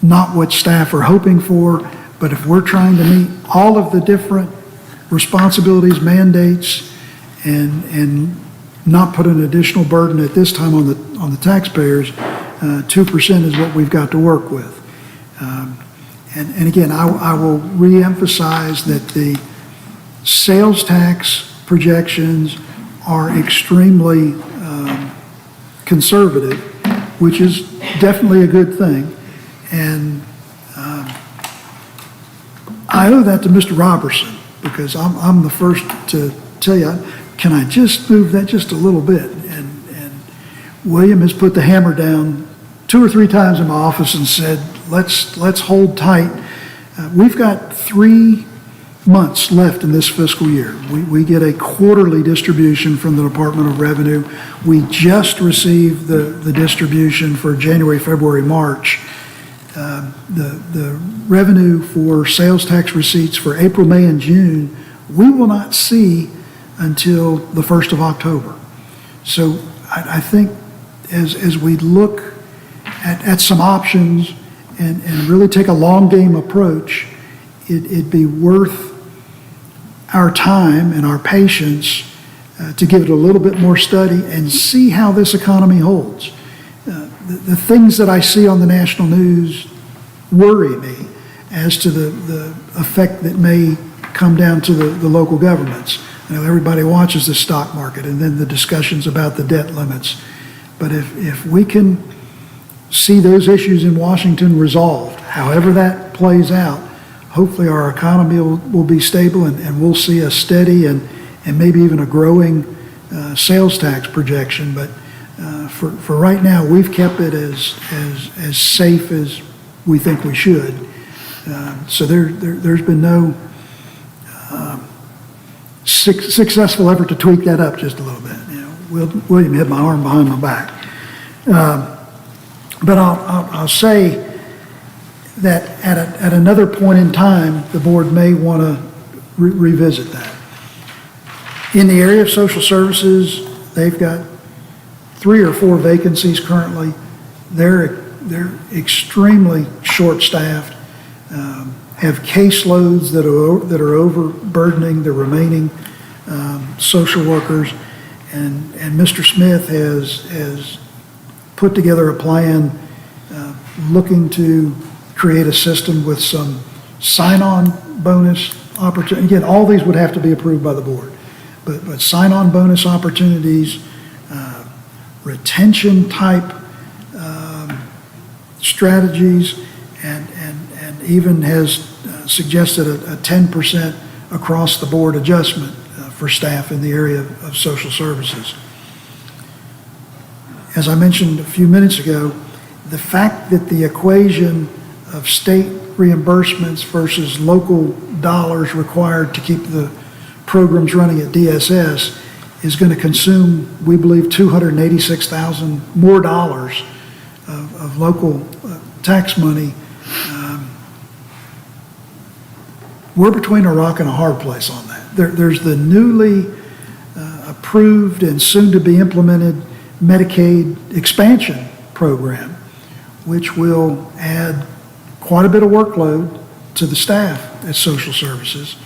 not what staff are hoping for, but if we're trying to meet all of the different responsibilities, mandates, and not put an additional burden at this time on the taxpayers, 2% is what we've got to work with. And again, I will reemphasize that the sales tax projections are extremely conservative, which is definitely a good thing. And I owe that to Mr. Robertson, because I'm the first to tell you, can I just move that just a little bit? And William has put the hammer down 2 or 3 times in my office and said, let's hold tight. We've got 3 months left in this fiscal year. We get a quarterly distribution from the Department of Revenue. We just received the distribution for January, February, March. the revenue for sales tax receipts for April, May, and June, we will not see until the 1st of October. So I think as we look at some options and really take a long game approach, it'd be worth our time and our patience to give it a little bit more study and see how this economy holds. The things that I see on the national news worry me as to the effect that may come down to the local governments. You know, everybody watches the stock market and then the discussions about the debt limits. But if we can see those issues in Washington resolved, however that plays out, hopefully our economy will be stable and we'll see a steady and maybe even a growing sales tax projection. But for right now, we've kept it as safe as we think we should. So there's been no successful effort to tweak that up just a little bit. You know, William hit my arm behind my back. But I'll say that at another point in time, the board may want to revisit that. In the area of social services, they've got 3 or 4 vacancies currently. They're extremely short-staffed, have caseloads that are overburdening the remaining social workers, and Mr. Smith has put together a plan looking to create a system with some sign-on bonus opportunity. Again, all these would have to be approved by the board, but sign-on bonus opportunities, retention type strategies, and even has suggested a 10% across the board adjustment for staff in the area of social services. As I mentioned a few minutes ago, the fact that the equation of state reimbursements versus local dollars required to keep the programs running at DSS is going to consume, we believe, $286,000 more dollars of local tax money. We're between a rock and a hard place on that. There's the newly approved and soon to be implemented Medicaid expansion program, which will add quite a bit of workload to the staff at social services.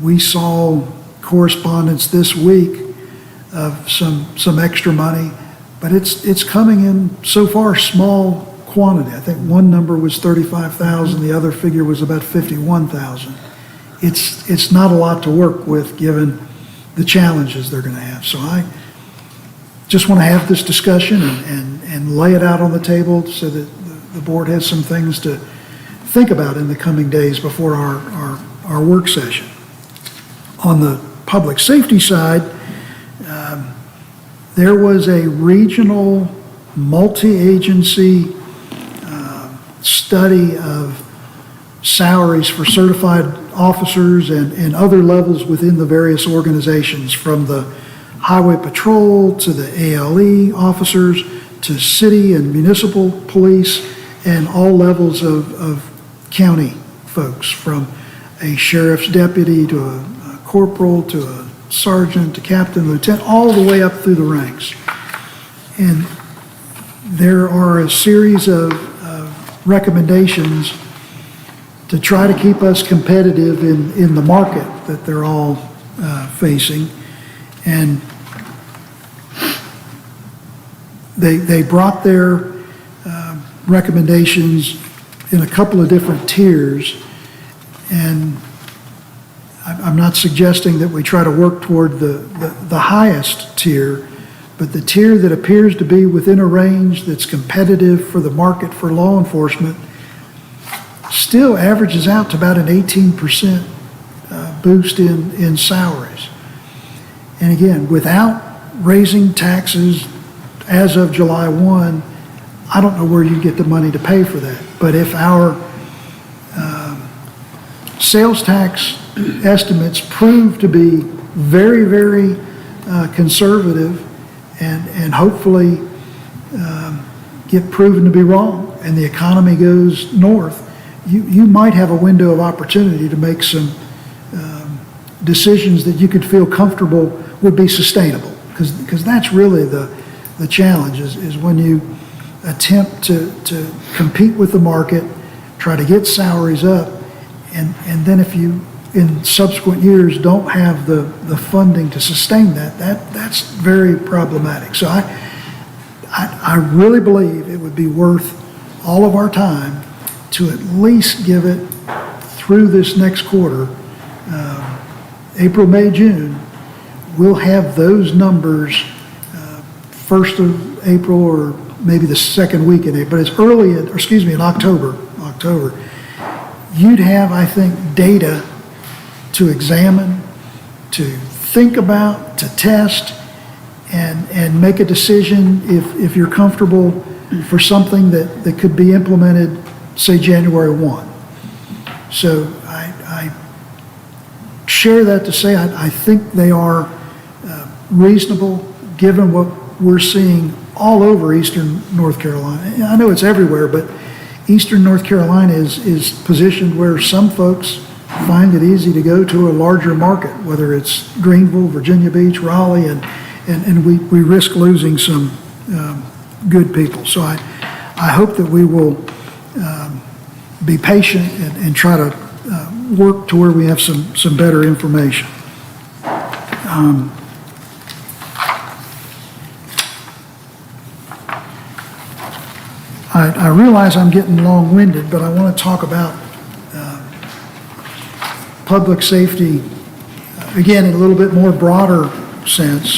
We saw correspondence this week of some extra money, but it's coming in so far small quantity. I think one number was 35,000, the other figure was about 51,000. It's not a lot to work with given the challenges they're going to have. So I just want to have this discussion and lay it out on the table so that the board has some things to think about in the coming days before our work session. On the public safety side, there was a regional multi-agency study of salaries for certified officers and other levels within the various organizations, from the highway patrol to the ALE officers to city and municipal police and all levels of county folks, from a sheriff's deputy to a corporal to a sergeant to captain, lieutenant, all the way up through the ranks. And there are a series of recommendations to try to keep us competitive in the market that they're all facing. And they brought their recommendations in a couple of different tiers, and I'm not suggesting that we try to work toward the highest tier, but the tier that appears to be within a range that's competitive for the market for law enforcement still averages out to about an 18% boost in salaries. And again, without raising taxes as of July 1, I don't know where you get the money to pay for that. But if our sales tax estimates prove to be very, very conservative and hopefully get proven to be wrong and the economy goes north, you might have a window of opportunity to make some decisions that you could feel comfortable would be sustainable. Because that's really the challenge is when you attempt to compete with the market, try to get salaries up, and then if you, in subsequent years, don't have the funding to sustain that's very problematic. So I really believe it would be worth all of our time to at least give it through this next quarter, April, May, June. We'll have those numbers 1st of April or maybe the second week in April, but it's early, in October. You'd have, I think, data to examine, to think about, to test, and make a decision if you're comfortable for something that could be implemented, say, January 1. So I share that to say I think they are reasonable given what we're seeing all over eastern North Carolina. I know it's everywhere, but eastern North Carolina is positioned where some folks find it easy to go to a larger market, whether it's Greenville, Virginia Beach, Raleigh, and we risk losing some good people. So I hope that we will be patient and try to work to where we have some better information. I realize I'm getting long-winded, but I want to talk about public safety, again, in a little bit more broader sense.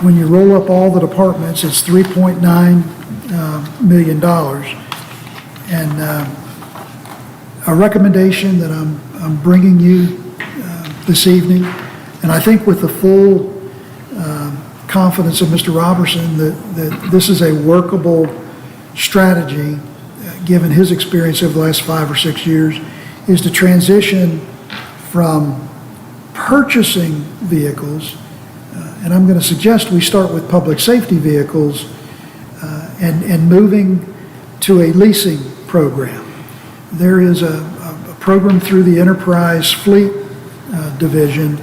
When you roll up all the departments, it's $3.9 million. And a recommendation that I'm bringing you this evening, and I think with the full confidence of Mr. Robertson that this is a workable strategy, given his experience over the last 5 or 6 years, is to transition from purchasing vehicles, and I'm going to suggest we start with public safety vehicles, and moving to a leasing program. There is a program through the Enterprise Fleet Division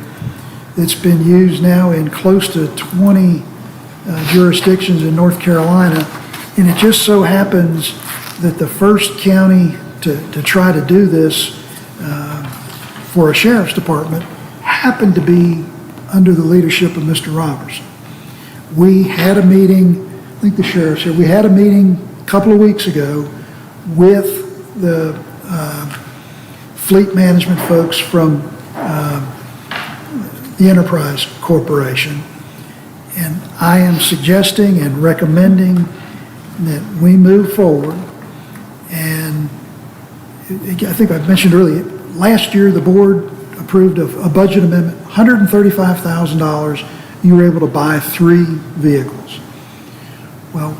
that's been used now in close to 20 jurisdictions in North Carolina. And it just so happens that the first county to try to do this for a sheriff's department happened to be under the leadership of Mr. Robertson. We had a meeting, I think the sheriff said, we had a meeting a couple of weeks ago with the fleet management folks from the Enterprise Corporation. And I am suggesting and recommending that we move forward, and I think I mentioned earlier, last year the board approved a budget amendment, $135,000, you were able to buy 3 vehicles. Well,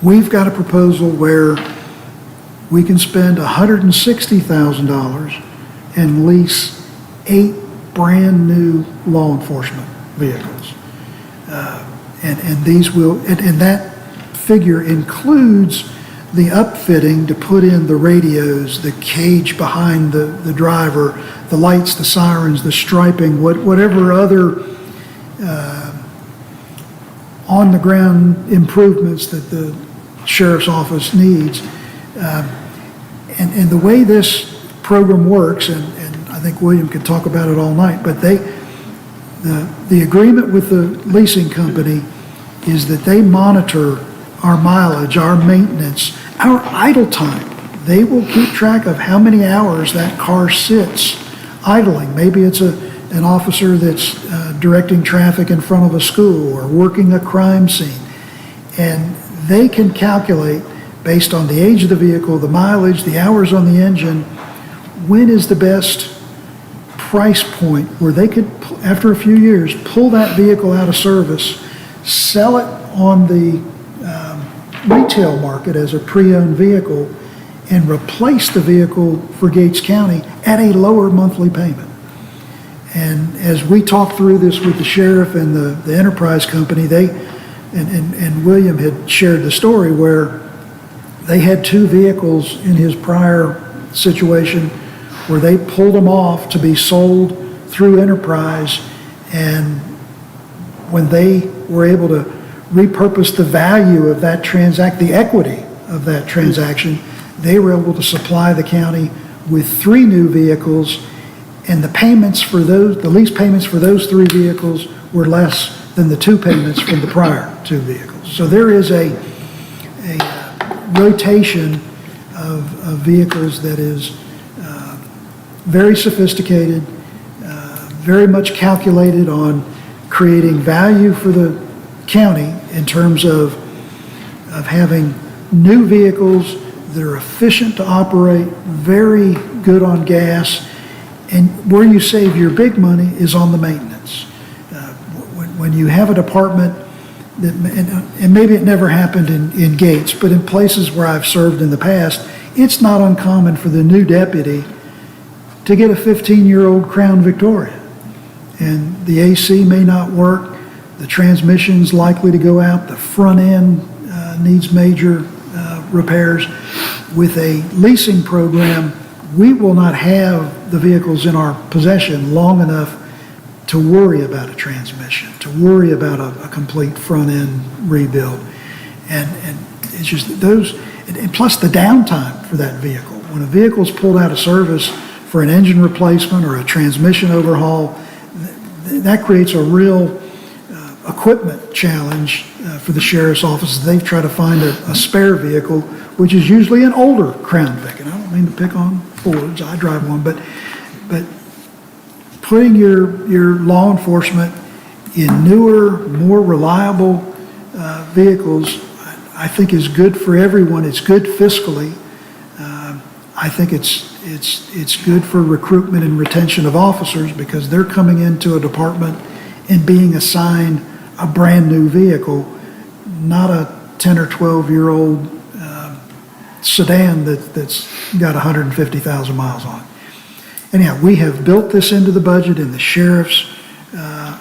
we've got a proposal where we can spend $160,000 and lease 8 brand new law enforcement vehicles. And these will, and that figure includes the upfitting to put in the radios, the cage behind the driver, the lights, the sirens, the striping, whatever other on-the-ground improvements that the sheriff's office needs. And the way this program works, and I think William could talk about it all night, but the agreement with the leasing company is that they monitor our mileage, our maintenance, our idle time. They will keep track of how many hours that car sits idling. Maybe it's an officer that's directing traffic in front of a school or working a crime scene. And they can calculate, based on the age of the vehicle, the mileage, the hours on the engine, when is the best price point where they could, after a few years, pull that vehicle out of service, sell it on the retail market as a pre-owned vehicle, and replace the vehicle for Gates County at a lower monthly payment. And as we talked through this with the sheriff and the Enterprise company, and William had shared the story where They had 2 vehicles in his prior situation where they pulled them off to be sold through Enterprise, and when they were able to repurpose the value of that the equity of that transaction, they were able to supply the county with 3 new vehicles, and the lease payments for those 3 vehicles were less than the 2 payments from the prior 2 vehicles. So there is a rotation of vehicles that is very sophisticated, very much calculated on creating value for the county in terms of having new vehicles that are efficient to operate, very good on gas, and where you save your big money is on the maintenance. When you have a department that, and maybe it never happened in Gates, but in places where I've served in the past, it's not uncommon for the new deputy to get a 15-year-old Crown Victoria. And the AC may not work, the transmission's likely to go out, the front end needs major repairs. With a leasing program, we will not have the vehicles in our possession long enough to worry about a transmission, to worry about a complete front end rebuild. And it's just those, and plus the downtime for that vehicle. When a vehicle's pulled out of service for an engine replacement or a transmission overhaul, that creates a real equipment challenge for the sheriff's office. They try to find a spare vehicle, which is usually an older Crown Vic. And I don't mean to pick on Fords, I drive one, but putting your law enforcement in newer, more reliable vehicles, I think is good for everyone. It's good fiscally. I think it's good for recruitment and retention of officers because they're coming into a department and being assigned a brand new vehicle, not a 10 or 12-year-old sedan that's got 150,000 miles on it. Anyhow, we have built this into the budget in the sheriff's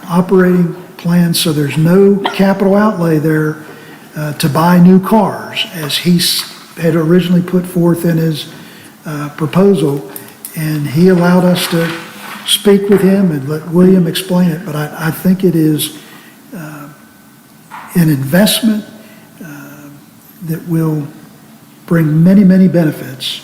operating plan, so there's no capital outlay there to buy new cars, as he had originally put forth in his proposal, and he allowed us to speak with him and let William explain it, but I think it is an investment that will bring many, many benefits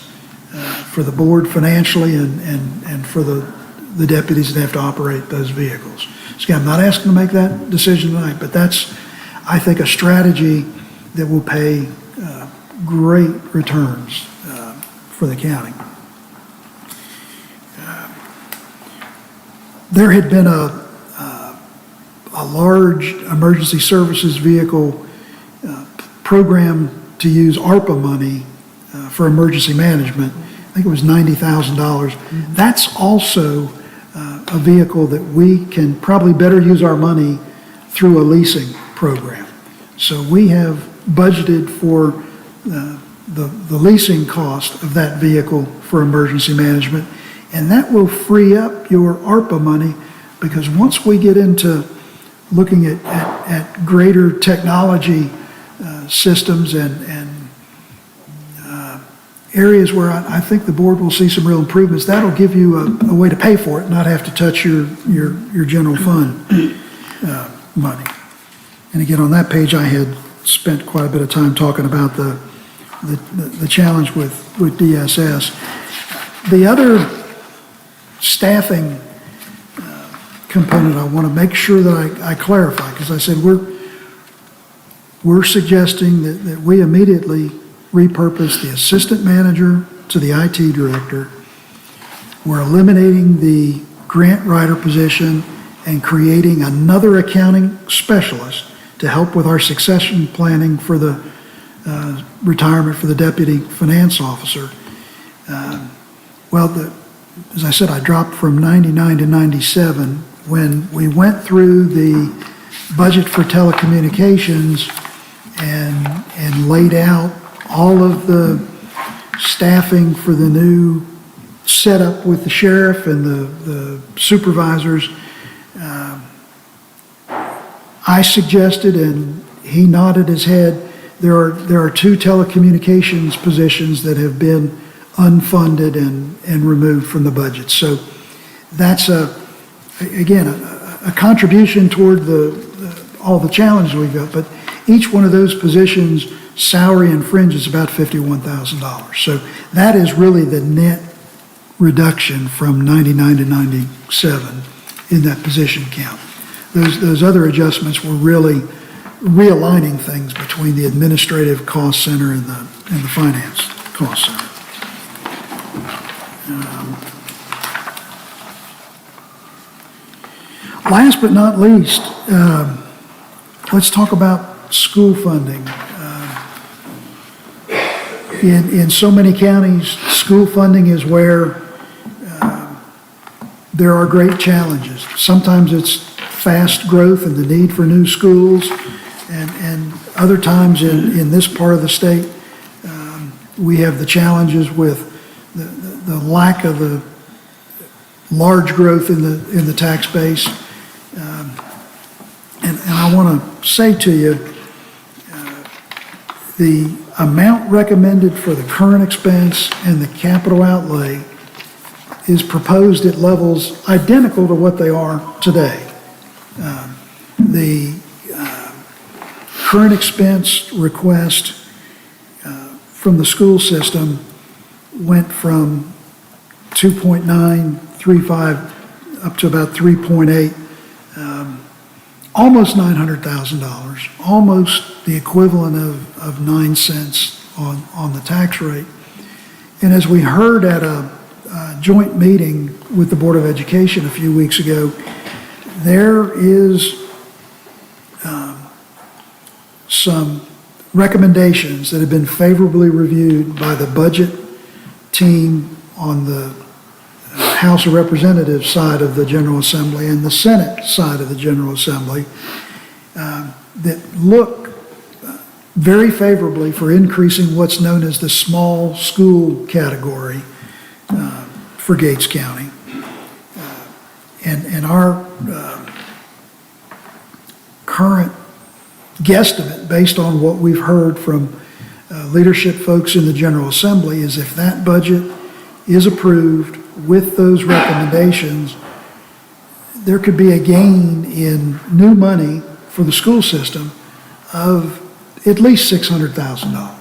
for the board financially and for the deputies that have to operate those vehicles. So again, I'm not asking to make that decision tonight, but that's, I think, a strategy that will pay great returns for the county. There had been a large emergency services vehicle program to use ARPA money for emergency management. I think it was $90,000. That's also a vehicle that we can probably better use our money through a leasing program. So we have budgeted for the leasing cost of that vehicle for emergency management, and that will free up your ARPA money, because once we get into looking at greater technology systems and areas where I think the board will see some real improvements, that'll give you a way to pay for it, not have to touch your general fund money. And again, on that page, I had spent quite a bit of time talking about the challenge with DSS. The other staffing component I want to make sure that I clarify, because I said we're suggesting that we immediately repurpose the assistant manager to the IT director. We're eliminating the grant writer position and creating another accounting specialist to help with our succession planning for the retirement for the deputy finance officer. As I said, I dropped from 99 to 97. When we went through the budget for telecommunications and laid out all of the staffing for the new setup with the sheriff and the supervisors, I suggested, and he nodded his head, there are two telecommunications positions that have been unfunded and removed from the budget. So that's again, a contribution toward all the challenges we've got, but each one of those positions, salary and fringe is about $51,000. So that is really the net reduction from 99 to 97 in that position count. Those other adjustments were really realigning things between the administrative cost center and the finance cost center. Last but not least, let's talk about school funding. In so many counties, school funding is where there are great challenges. Sometimes it's fast growth and the need for new schools, and other times in this part of the state, we have the challenges with the lack of the large growth in the tax base. And I want to say to you, the amount recommended for the current expense and the capital outlay is proposed at levels identical to what they are today. The current expense request from the school system went from 2.935 up to about 3.8, almost $900,000, almost the equivalent of 9 cents on the tax rate. And as we heard at a joint meeting with the Board of Education a few weeks ago, there is some recommendations that have been favorably reviewed by the budget team on the House of Representatives side of the General Assembly and the Senate side of the General Assembly that look very favorably for increasing what's known as the small school category for Gates County. And our current guesstimate, based on what we've heard from leadership folks in the General Assembly, is if that budget is approved with those recommendations, there could be a gain in new money for the school system of at least $600,000.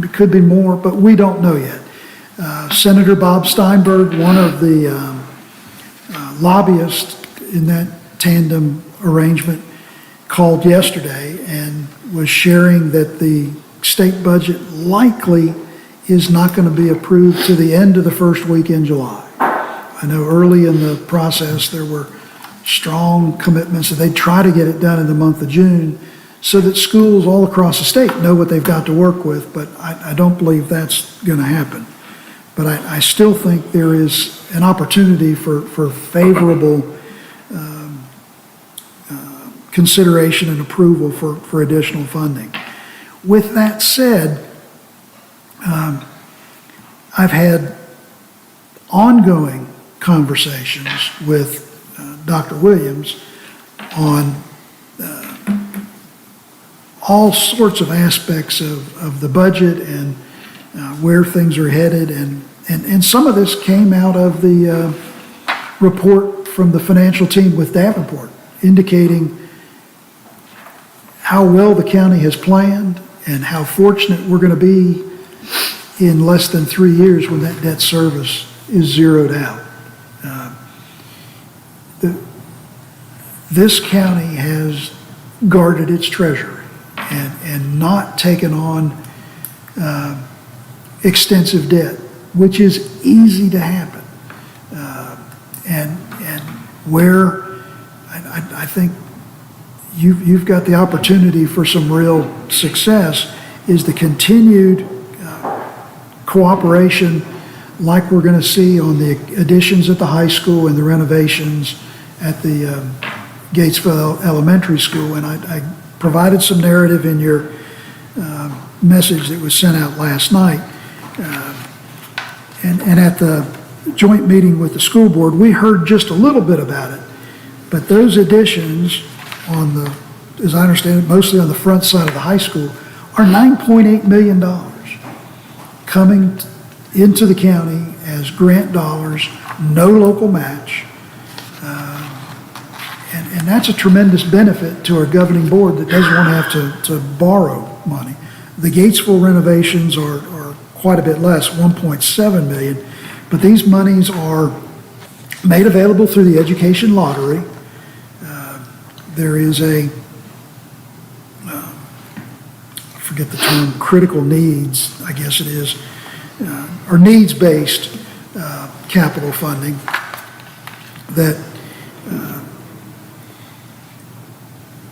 It could be more, but we don't know yet. Senator Bob Steinberg, one of the lobbyists in that tandem arrangement, called yesterday and was sharing that the state budget likely is not going to be approved to the end of the first week in July. I know early in the process there were strong commitments that they'd try to get it done in the month of June so that schools all across the state know what they've got to work with, but I don't believe that's going to happen. But I still think there is an opportunity for favorable consideration and approval for additional funding. With that said, I've had ongoing conversations with Dr. Williams on all sorts of aspects of the budget and where things are headed, and some of this came out of the report from the financial team with Davenport, indicating how well the county has planned and how fortunate we're going to be in less than 3 years when that debt service is zeroed out. This county has guarded its treasury and not taken on extensive debt, which is easy to happen. And where I think you've got the opportunity for some real success is the continued cooperation like we're going to see on the additions at the high school and the renovations at the Gatesville Elementary School. And I provided some narrative in your message that was sent out last night. And at the joint meeting with the school board, we heard just a little bit about it. But those additions on the, as I understand it, mostly on the front side of the high school, are $9.8 million coming into the county as grant dollars, no local match. And that's a tremendous benefit to our governing board that doesn't want to have to borrow money. The Gatesville renovations are quite a bit less, 1.7 million, but these monies are made available through the education lottery. There is I forget the term, critical needs, I guess it is, or needs-based capital funding that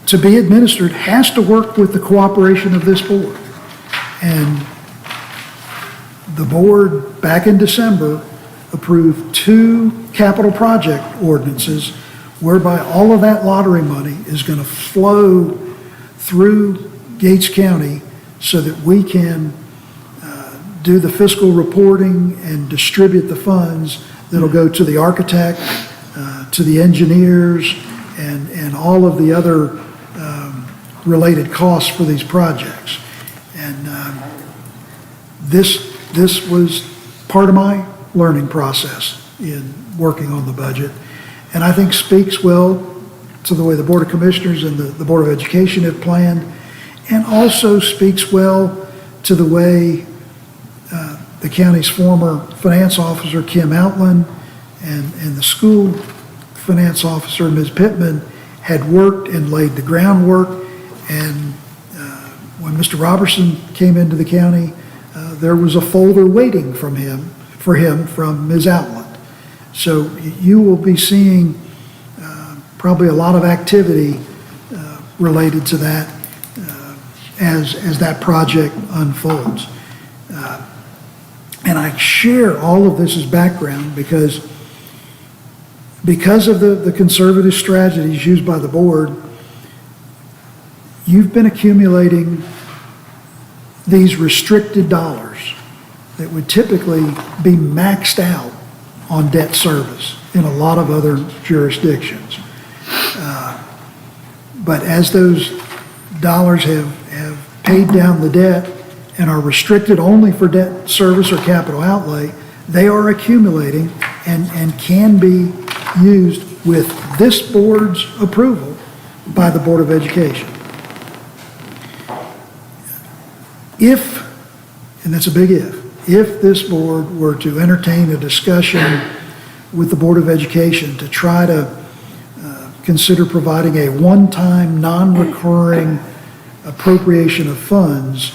to be administered has to work with the cooperation of this board. And the board, back in December, approved 2 capital project ordinances whereby all of that lottery money is going to flow through Gates County so that we can do the fiscal reporting and distribute the funds that'll go to the architect, to the engineers, and all of the other related costs for these projects. And this was part of my learning process in working on the budget, and I think speaks well to the way the Board of Commissioners and the Board of Education have planned, and also speaks well to the way the county's former finance officer, Kim Outland, and the school finance officer, Ms. Pittman, had worked and laid the groundwork. And when Mr. Robertson came into the county, there was a folder waiting for him from Ms. Outland. So you will be seeing probably a lot of activity related to that as that project unfolds. And I share all of this as background because of the conservative strategies used by the board, you've been accumulating these restricted dollars that would typically be maxed out on debt service in a lot of other jurisdictions. But as those dollars have paid down the debt and are restricted only for debt service or capital outlay, they are accumulating and can be used with this board's approval by the Board of Education. If, and that's a big if this board were to entertain a discussion with the Board of Education to try to consider providing a one-time, non-recurring appropriation of funds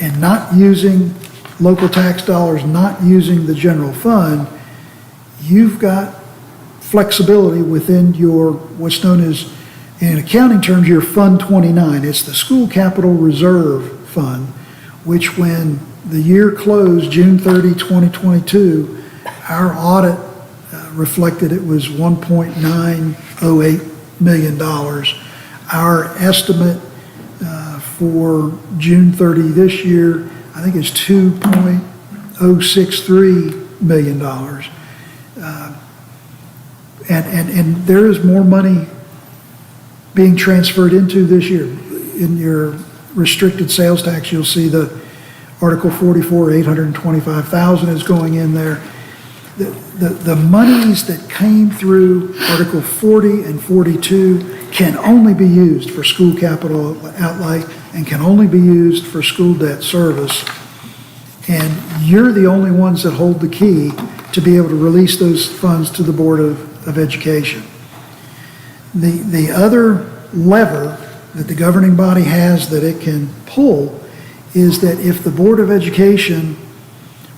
and not using local tax dollars, not using the general fund, you've got flexibility within your, what's known as, in accounting terms, your Fund 29. It's the School Capital Reserve Fund, which when the year closed, June 30, 2022, our audit reflected it was $1.908 million. Our estimate for June 30 this year, I think is $2.063 million. And there is more money being transferred into this year. In your restricted sales tax, you'll see the Article 44, 825,000 is going in there. The monies that came through Article 40 and 42 can only be used for school capital outlay and can only be used for school debt service. And you're the only ones that hold the key to be able to release those funds to the Board of Education. The other lever that the governing body has that it can pull is that if the Board of Education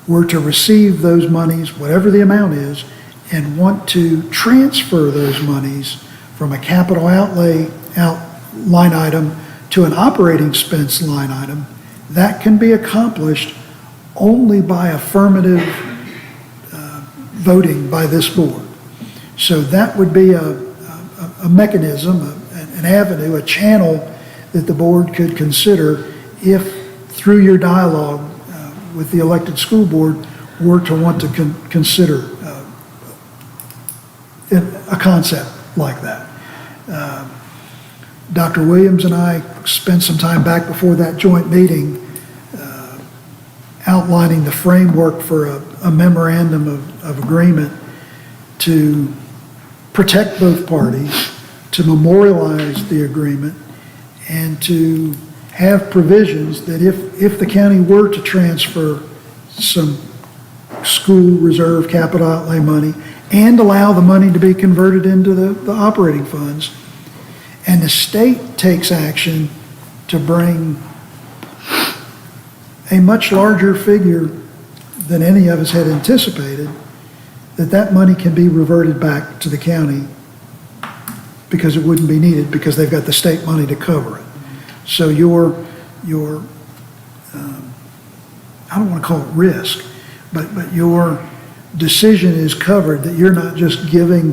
were to receive those monies, whatever the amount is, and want to transfer those monies from a capital outlay line item to an operating expense line item, that can be accomplished only by affirmative voting by this board. So that would be a mechanism, an avenue, a channel that the board could consider if, through your dialogue with the elected school board, were to want to consider a concept like that. Dr. Williams and I spent some time back before that joint meeting outlining the framework for a memorandum of agreement to protect both parties, to memorialize the agreement, and to have provisions that if the county were to transfer some school reserve capital outlay money and allow the money to be converted into the operating funds, and the state takes action to bring a much larger figure than any of us had anticipated, that money can be reverted back to the county because it wouldn't be needed because they've got the state money to cover it. So your I don't want to call it risk, but your decision is covered, that you're not just giving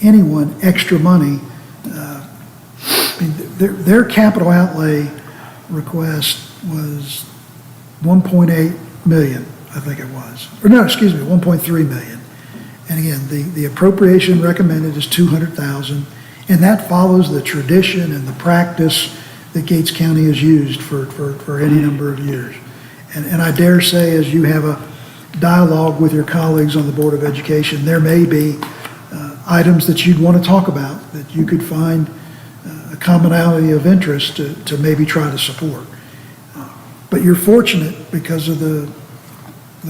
anyone extra money. I mean, their capital outlay request was 1.8 million, I think it was. Or no, excuse me, 1.3 million. And again, the appropriation recommended is 200,000, and that follows the tradition and the practice that Gates County has used for any number of years. And I dare say, as you have a dialogue with your colleagues on the Board of Education, there may be items that you'd want to talk about that you could find a commonality of interest to maybe try to support. But you're fortunate because of the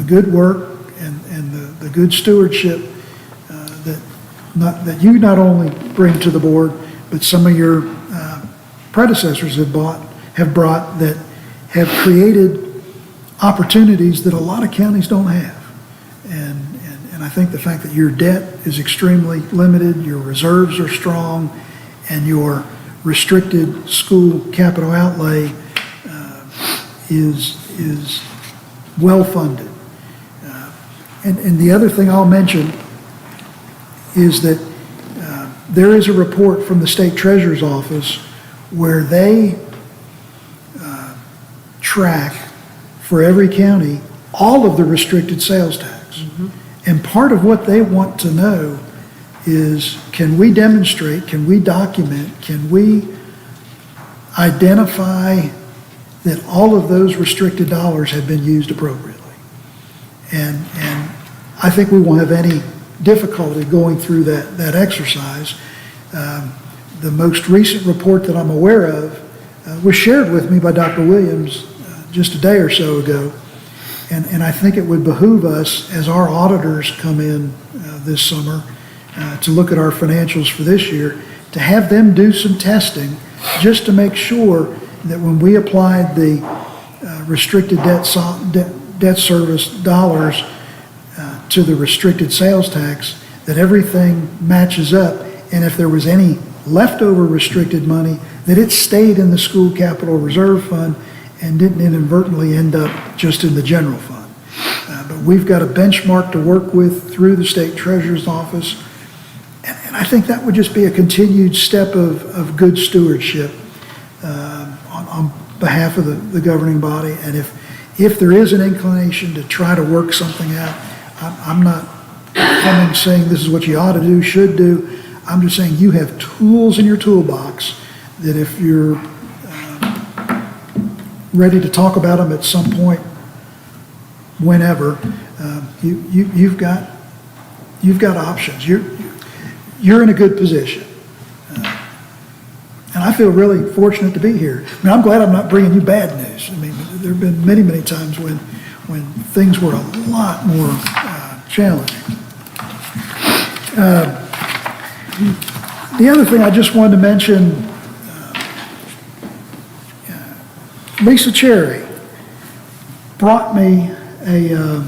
good work and the good stewardship that you not only bring to the board, but some of your predecessors have brought that have created opportunities that a lot of counties don't have. And I think the fact that your debt is extremely limited, your reserves are strong, and your restricted school capital outlay is well-funded. And the other thing I'll mention is that there is a report from the State Treasurer's Office where they track for every county all of the restricted sales tax. And part of what they want to know is, can we demonstrate, can we document, can we identify that all of those restricted dollars have been used appropriately? And I think we won't have any difficulty going through that exercise. The most recent report that I'm aware of was shared with me by Dr. Williams just a day or so ago. And I think it would behoove us, as our auditors come in this summer to look at our financials for this year, to have them do some testing just to make sure that when we applied the restricted debt service dollars to the restricted sales tax, that everything matches up, and if there was any leftover restricted money, that it stayed in the school capital reserve fund and didn't inadvertently end up just in the general fund. But we've got a benchmark to work with through the State Treasurer's Office, and I think that would just be a continued step of good stewardship on behalf of the governing body. And if there is an inclination to try to work something out, I'm not coming saying this is what you ought to do, should do. I'm just saying you have tools in your toolbox that if you're ready to talk about them at some point, whenever, you've got options. You're in a good position. And I feel really fortunate to be here. I mean, I'm glad I'm not bringing you bad news. I mean, there have been many, many times when things were a lot more challenging. The other thing I just wanted to mention, Lisa Cherry brought me a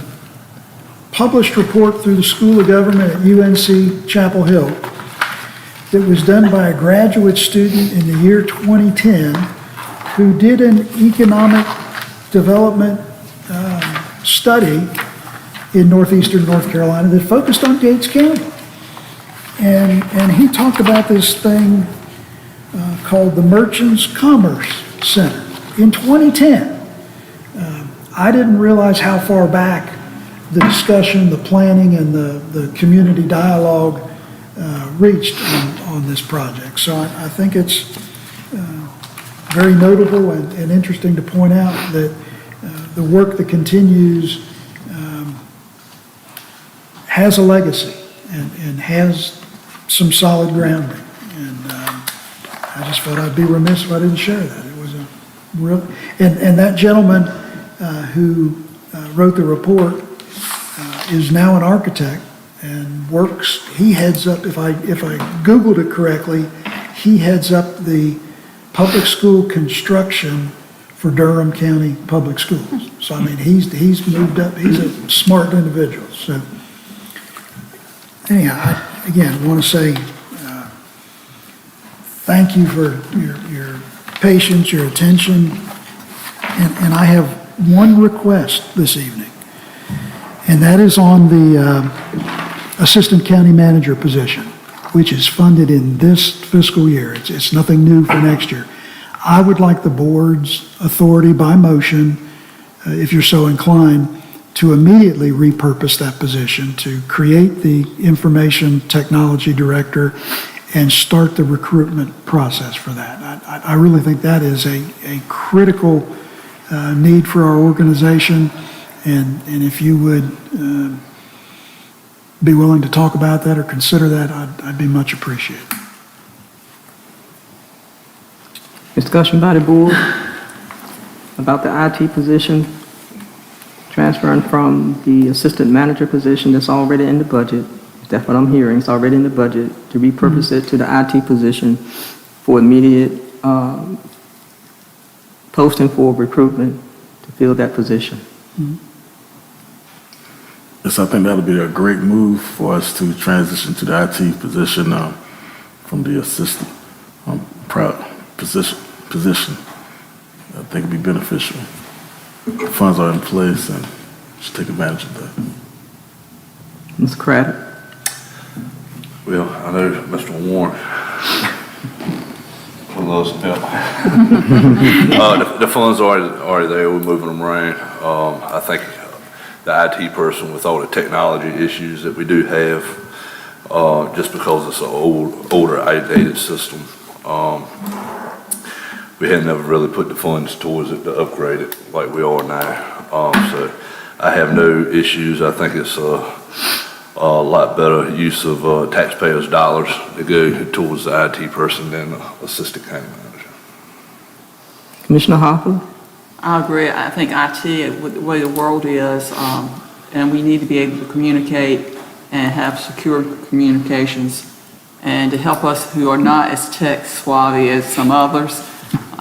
published report through the School of Government at UNC Chapel Hill that was done by a graduate student in the year 2010 who did an economic development study in northeastern North Carolina that focused on Gates County. And he talked about this thing called the Merchants Commerce Center in 2010. I didn't realize how far back the discussion, the planning, and the community dialogue reached on this project. So I think it's very notable and interesting to point out that the work that continues has a legacy and has some solid grounding. And I just felt I'd be remiss if I didn't share that. It was a real, and that gentleman who wrote the report is now an architect and works, he heads up, if I Googled it correctly, he heads up the public school construction for Durham County Public Schools. So, I mean, he's moved up, he's a smart individual, so. Anyhow, I, again, want to say thank you for your patience, your attention, and I have one request this evening, and that is on the Assistant County Manager position, which is funded in this fiscal year. It's nothing new for next year. I would like the board's authority by motion, if you're so inclined, to immediately repurpose that position, to create the Information Technology Director and start the recruitment process for that. I really think that is a critical need for our organization, and if you would be willing to talk about that or consider that, I'd be much appreciated. Discussion by the board about the IT position, transferring from the assistant manager position that's already in the budget. That's what I'm hearing. It's already in the budget, to repurpose it to the IT position for immediate posting for recruitment to fill that position. Yes, I think that'll be a great move for us to transition to the IT position from the assistant position. I think it'd be beneficial. The funds are in place and just take advantage of that. Ms. Craddock? Well, I know Mr. Warren loves some help. The funds are already there. We're moving them around. I think the IT person, with all the technology issues that we do have, just because it's an older, outdated system, we had never really put the funds towards it to upgrade it like we are now. So I have no issues. I think it's a lot better use of taxpayers' dollars to go towards the IT person than the assistant county manager. Commissioner Hopper? I agree. I think IT, with the way the world is, and we need to be able to communicate and have secure communications. And to help us who are not as tech savvy as some others,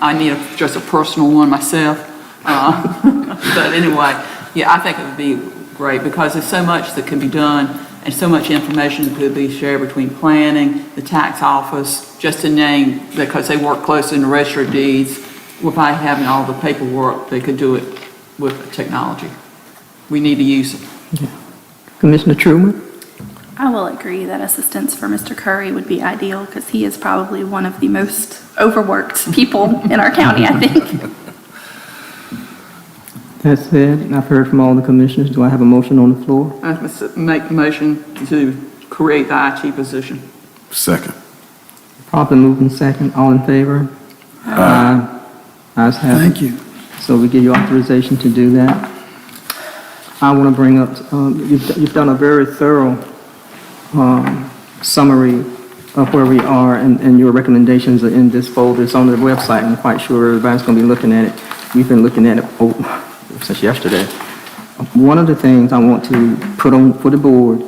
I need just a personal one myself. But anyway, yeah, I think it would be great because there's so much that can be done and so much information that could be shared between planning, the tax office, just to name, because they work closely in the register of deeds. Without having all the paperwork, they could do it with technology. We need to use it. Yeah. Commissioner Truman? I will agree that assistance for Mr. Curry would be ideal because he is probably one of the most overworked people in our county, I think. That said, I've heard from all the commissioners. Do I have a motion on the floor? I must make the motion to create the IT position. Second. Properly moved in second. All in favor? Aye. Ayes have it. Thank you. So we give you authorization to do that. I want to bring up, you've done a very thorough summary of where we are, and your recommendations are in this folder. It's on the website. I'm quite sure everybody's going to be looking at it. We've been looking at it since yesterday. One of the things I want to put on for the board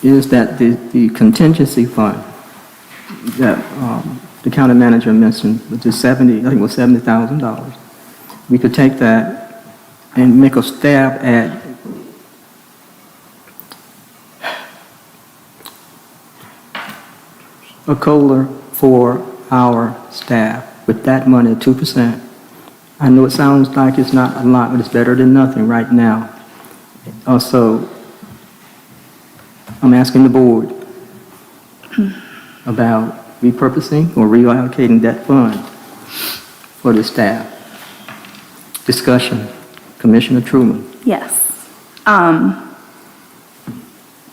is that the contingency fund that the county manager mentioned, which is I think it was $70,000. We could take that and make a stab at a COLA for our staff with that money, 2%. I know it sounds like it's not a lot, but it's better than nothing right now. Also, I'm asking the board about repurposing or reallocating that fund for the staff. Discussion. Commissioner Truman. Yes.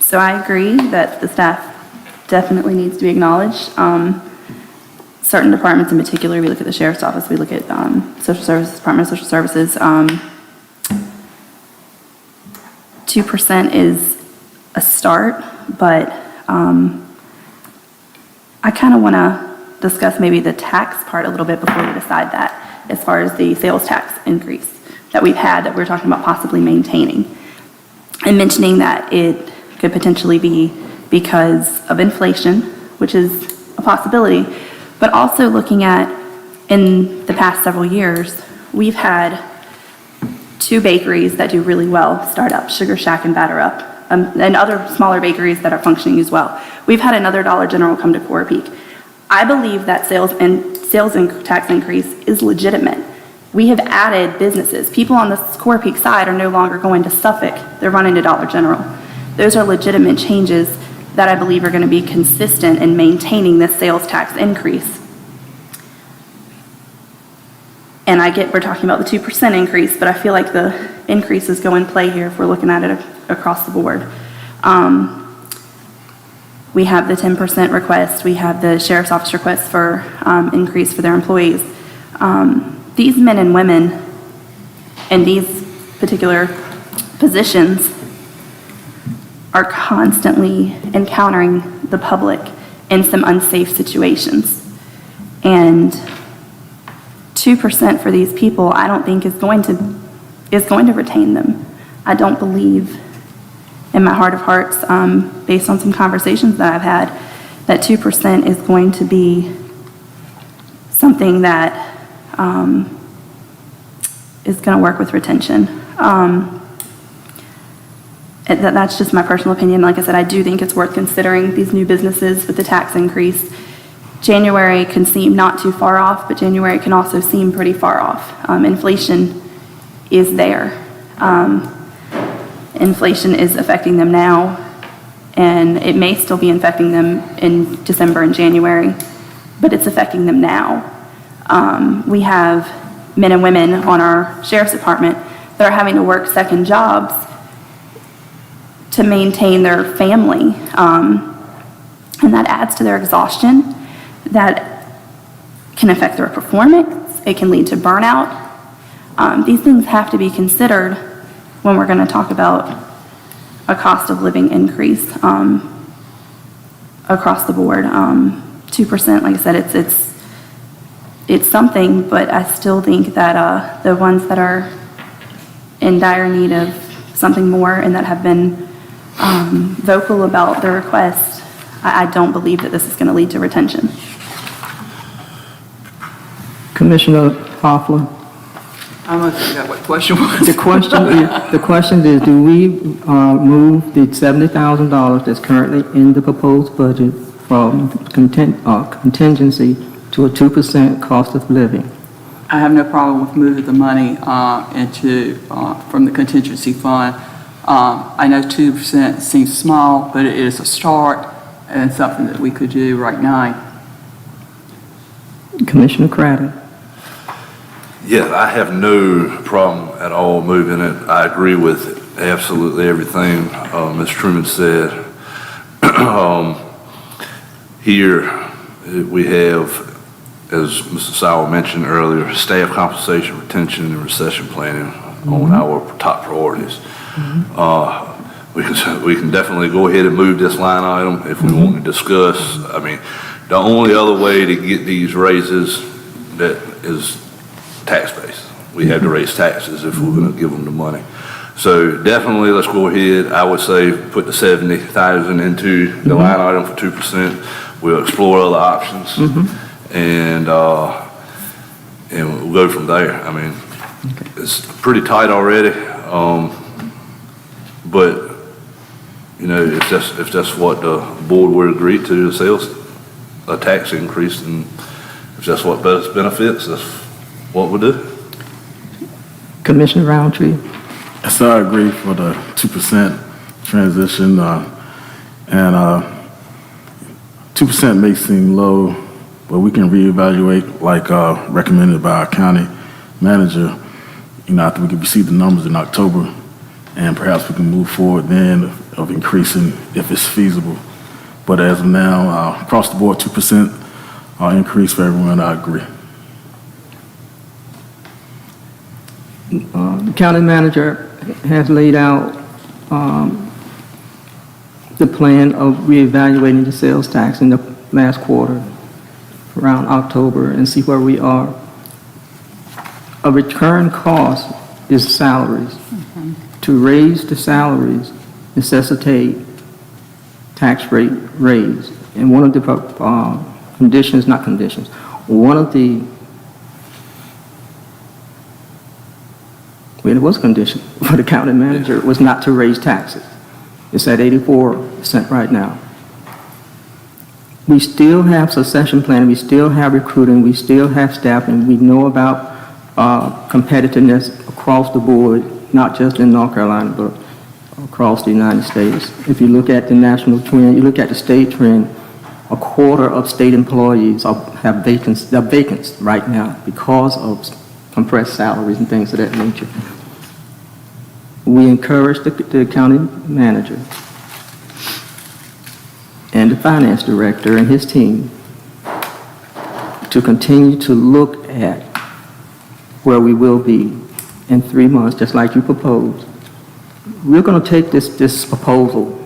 So I agree that the staff definitely needs to be acknowledged. certain departments in particular. We look at the sheriff's office, we look at social services, Department of Social Services. 2% is a start, but I kind of want to discuss maybe the tax part a little bit before we decide that, as far as the sales tax increase that we've had that we're talking about possibly maintaining. And mentioning that it could potentially be because of inflation, which is a possibility, but also looking at, in the past several years, we've had 2 bakeries that do really well start up, Sugar Shack and Batter Up, and other smaller bakeries that are functioning as well. We've had another Dollar General come to Core Peak. I believe that sales tax increase is legitimate. We have added businesses. People on the Core Peak side are no longer going to Suffolk. They're running to Dollar General. Those are legitimate changes that I believe are going to be consistent in maintaining this sales tax increase. And I get we're talking about the 2% increase, but I feel like the increases go in play here if we're looking at it across the board. We have the 10% request. We have the sheriff's office request for increase for their employees. These men and women in these particular positions are constantly encountering the public in some unsafe situations. And 2% for these people, I don't think is going to retain them. I don't believe in my heart of hearts, based on some conversations that I've had, that 2% is going to be something that is going to work with retention. That's just my personal opinion. Like I said, I do think it's worth considering these new businesses with the tax increase. January can seem not too far off, but January can also seem pretty far off. Inflation is there. Inflation is affecting them now, and it may still be affecting them in December and January, but it's affecting them now. We have men and women on our sheriff's department that are having to work second jobs to maintain their family, and that adds to their exhaustion. That can affect their performance. It can lead to burnout. These things have to be considered when we're going to talk about a cost of living increase across the board. 2%, like I said, it's something, but I still think that the ones that are in dire need of something more and that have been vocal about their request, I don't believe that this is going to lead to retention. Commissioner Hoffler, I must forgot what the question was. the question is, do we move the $70,000 that's currently in the proposed budget from contingency to a 2% cost of living? I have no problem with moving the money from the contingency fund. I know 2% seems small, but it is a start and something that we could do right now. Commissioner Craddock. Yeah, I have no problem at all moving it. I agree with absolutely everything Ms. Truman said. Here we have, as Mr. Sauer mentioned earlier, staff compensation, retention, and recession planning on our top priorities. We can definitely go ahead and move this line item if we want to discuss. I mean, the only other way to get these raises that is tax-based. We have to raise taxes if we're going to give them the money. So definitely, let's go ahead. I would say put the $70,000 into the line item for 2%. We'll explore other options, and we'll go from there. I mean, it's pretty tight already, but you know, if that's what the board would agree to, the sales a tax increase, and if that's what best benefits, that's what we'll do. Commissioner Roundtree. So I agree for the 2% transition, and 2% may seem low, but we can reevaluate like recommended by our county manager, you know, after we can receive the numbers in October, and perhaps we can move forward then of increasing if it's feasible. But as of now, across the board, 2% increase for everyone, I agree. The county manager has laid out the plan of reevaluating the sales tax in the last quarter, around October, and see where we are. A recurring cost is salaries. To raise the salaries necessitate tax rate raise. And one of the one of the, well, it was a condition for the county manager was not to raise taxes. It's at 84% right now. We still have succession planning, we still have recruiting, we still have staffing. We know about competitiveness across the board, not just in North Carolina, but across the United States. If you look at the national trend, you look at the state trend, a quarter of state employees have vacants right now because of compressed salaries and things of that nature. We encourage the county manager and the finance director and his team to continue to look at where we will be in 3 months, just like you proposed. We're going to take this proposal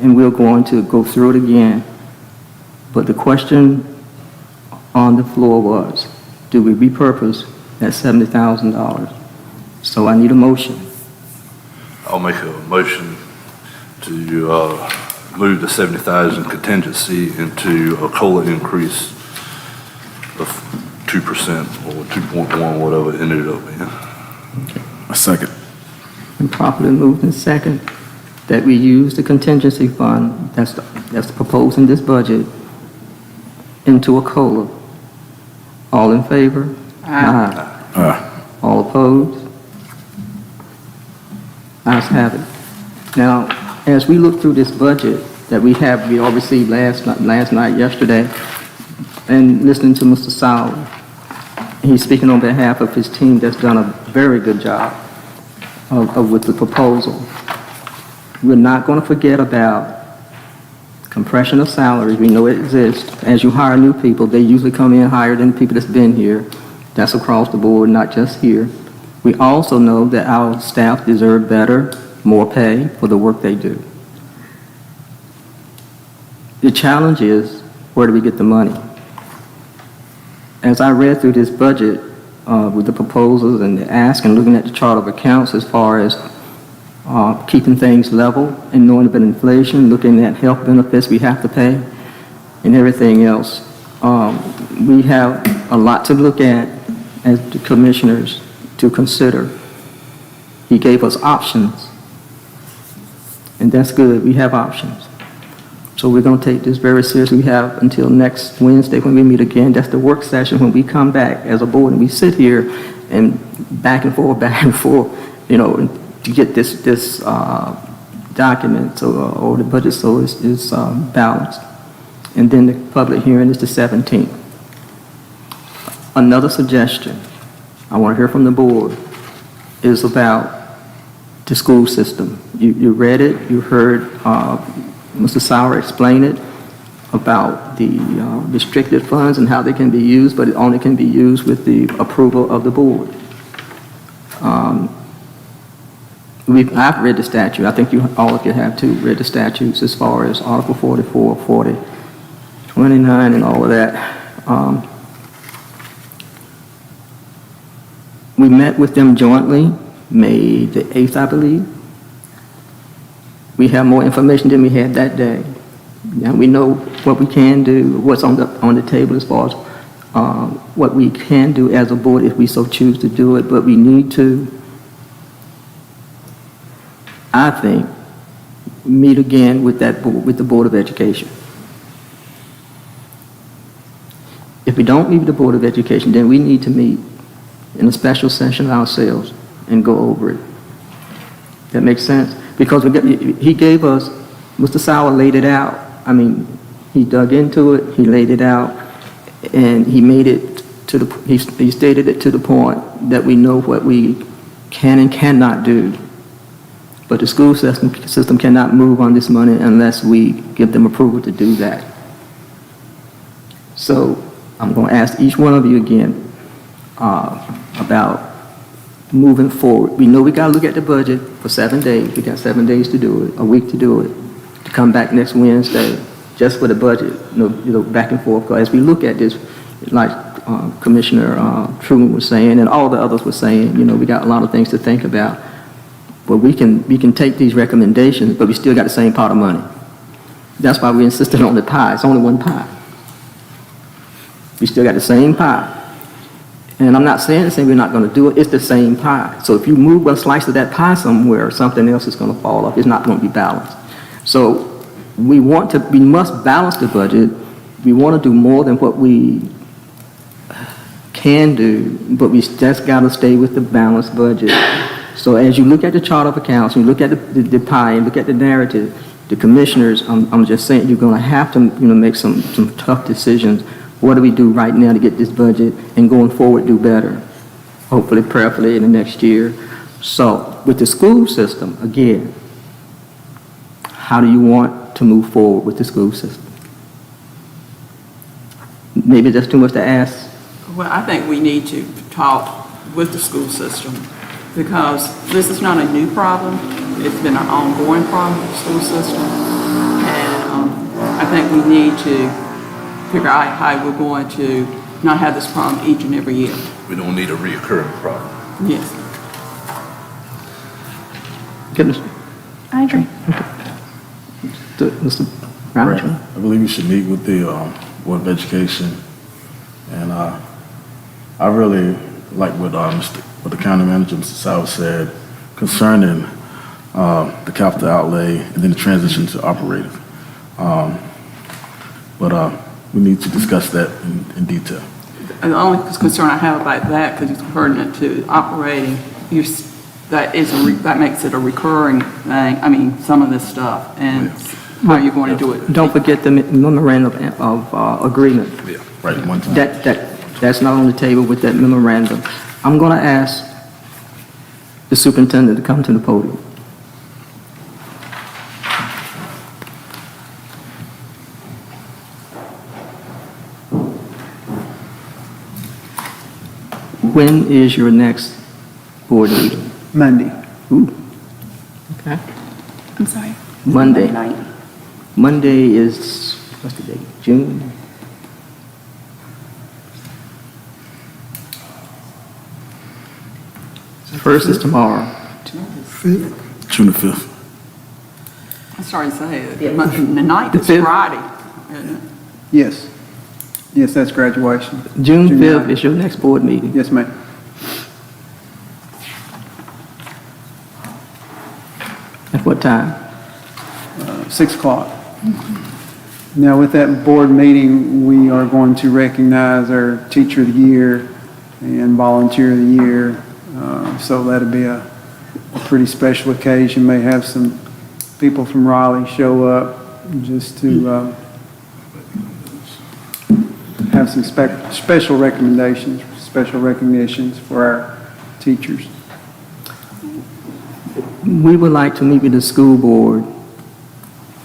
and we're going to go through it again. But the question on the floor was, do we repurpose that $70,000? So I need a motion. I'll make a motion to move the 70,000 contingency into a COLA increase of 2% or 2.1, whatever it ended up being. A second. And properly moved in second that we use the contingency fund that's proposed in this budget into a COLA. All in favor? Aye. All opposed? Ayes have it. Now, as we look through this budget that we all received last night, yesterday, and listening to Mr. Sauer, he's speaking on behalf of his team that's done a very good job with the proposal. We're not going to forget about compression of salaries. We know it exists. As you hire new people, they usually come in higher than the people that's been here. That's across the board, not just here. We also know that our staff deserve better, more pay for the work they do. The challenge is, where do we get the money? As I read through this budget with the proposals and the ask and looking at the chart of accounts as far as keeping things level and knowing about inflation, looking at health benefits we have to pay and everything else, we have a lot to look at as the commissioners to consider. He gave us options, and that's good. We have options. So we're going to take this very seriously. We have until next Wednesday when we meet again. That's the work session when we come back as a board and we sit here and back and forth, you know, to get this document or the budget so it's balanced. And then the public hearing is the 17th. Another suggestion I want to hear from the board is about the school system. You read it, you heard Mr. Sauer explain it about the restricted funds and how they can be used, but it only can be used with the approval of the board. I've read the statute. I think all of you have too read the statutes as far as Article 44, 40, 29, and all of that. We met with them jointly, May the 8th, I believe. We have more information than we had that day. Now we know what we can do, what's on the table as far as what we can do as a board if we so choose to do it, but we need to, I think, meet again with the Board of Education. If we don't meet with the Board of Education, then we need to meet in a special session ourselves and go over it. That makes sense? Because he gave us, Mr. Sauer laid it out. I mean, he dug into it, he laid it out, and he made it he stated it to the point that we know what we can and cannot do. But the school system cannot move on this money unless we give them approval to do that. So I'm going to ask each one of you again about moving forward. We know we got to look at the budget for 7 days. We got 7 days to do it, a week to do it, to come back next Wednesday just for the budget, back and forth. Because as we look at this, like Commissioner Truman was saying, and all the others were saying, we got a lot of things to think about. But we can take these recommendations, but we still got the same pot of money. That's why we insisted on the pie. It's only one pie. We still got the same pie. And I'm not saying we're not going to do it. It's the same pie. So if you move a slice of that pie somewhere, something else is going to fall off. It's not going to be balanced. So we must balance the budget. We want to do more than what we can do, but we just got to stay with the balanced budget. So as you look at the chart of accounts, you look at the pie and look at the narrative, the commissioners, I'm just saying, you're going to have to make some tough decisions. What do we do right now to get this budget and going forward do better? Hopefully, prayerfully in the next year. So with the school system, again, how do you want to move forward with the school system? Maybe that's too much to ask. Well, I think we need to talk with the school system because this is not a new problem. It's been an ongoing problem with the school system. And I think we need to figure out how we're going to not have this problem each and every year. We don't need a reoccurring problem. Yes. Goodness. I agree. Mr. Right. Brown? I believe we should meet with the Board of Education, and I really like what the county manager, Mr. Sauer, said concerning the capital outlay and then the transition to operating. But we need to discuss that in detail. And the only concern I have about that, because it's pertinent to operating, that makes it a recurring thing. I mean, some of this stuff, and how you're going to do it. Don't forget the memorandum of agreement. Yeah. Right, one time. That's not on the table with that memorandum. I'm going to ask the superintendent to come to the podium. When is your next board meeting? Monday. Ooh. Okay. I'm sorry. Monday. Night. Monday is, what's the date? June? First is tomorrow. Fifth? June the 5th. I'm sorry to say, the 9th is The 5th. Friday, isn't it? Yes. Yes, that's graduation. June 5th 9th. is your next board meeting. Yes, ma'am. At what time? 6 o'clock. Now, with that board meeting, we are going to recognize our Teacher of the Year and Volunteer of the Year. So that'll be a pretty special occasion. May have some people from Raleigh show up just to have some special recommendations, special recognitions for our teachers. We would like to meet with the school board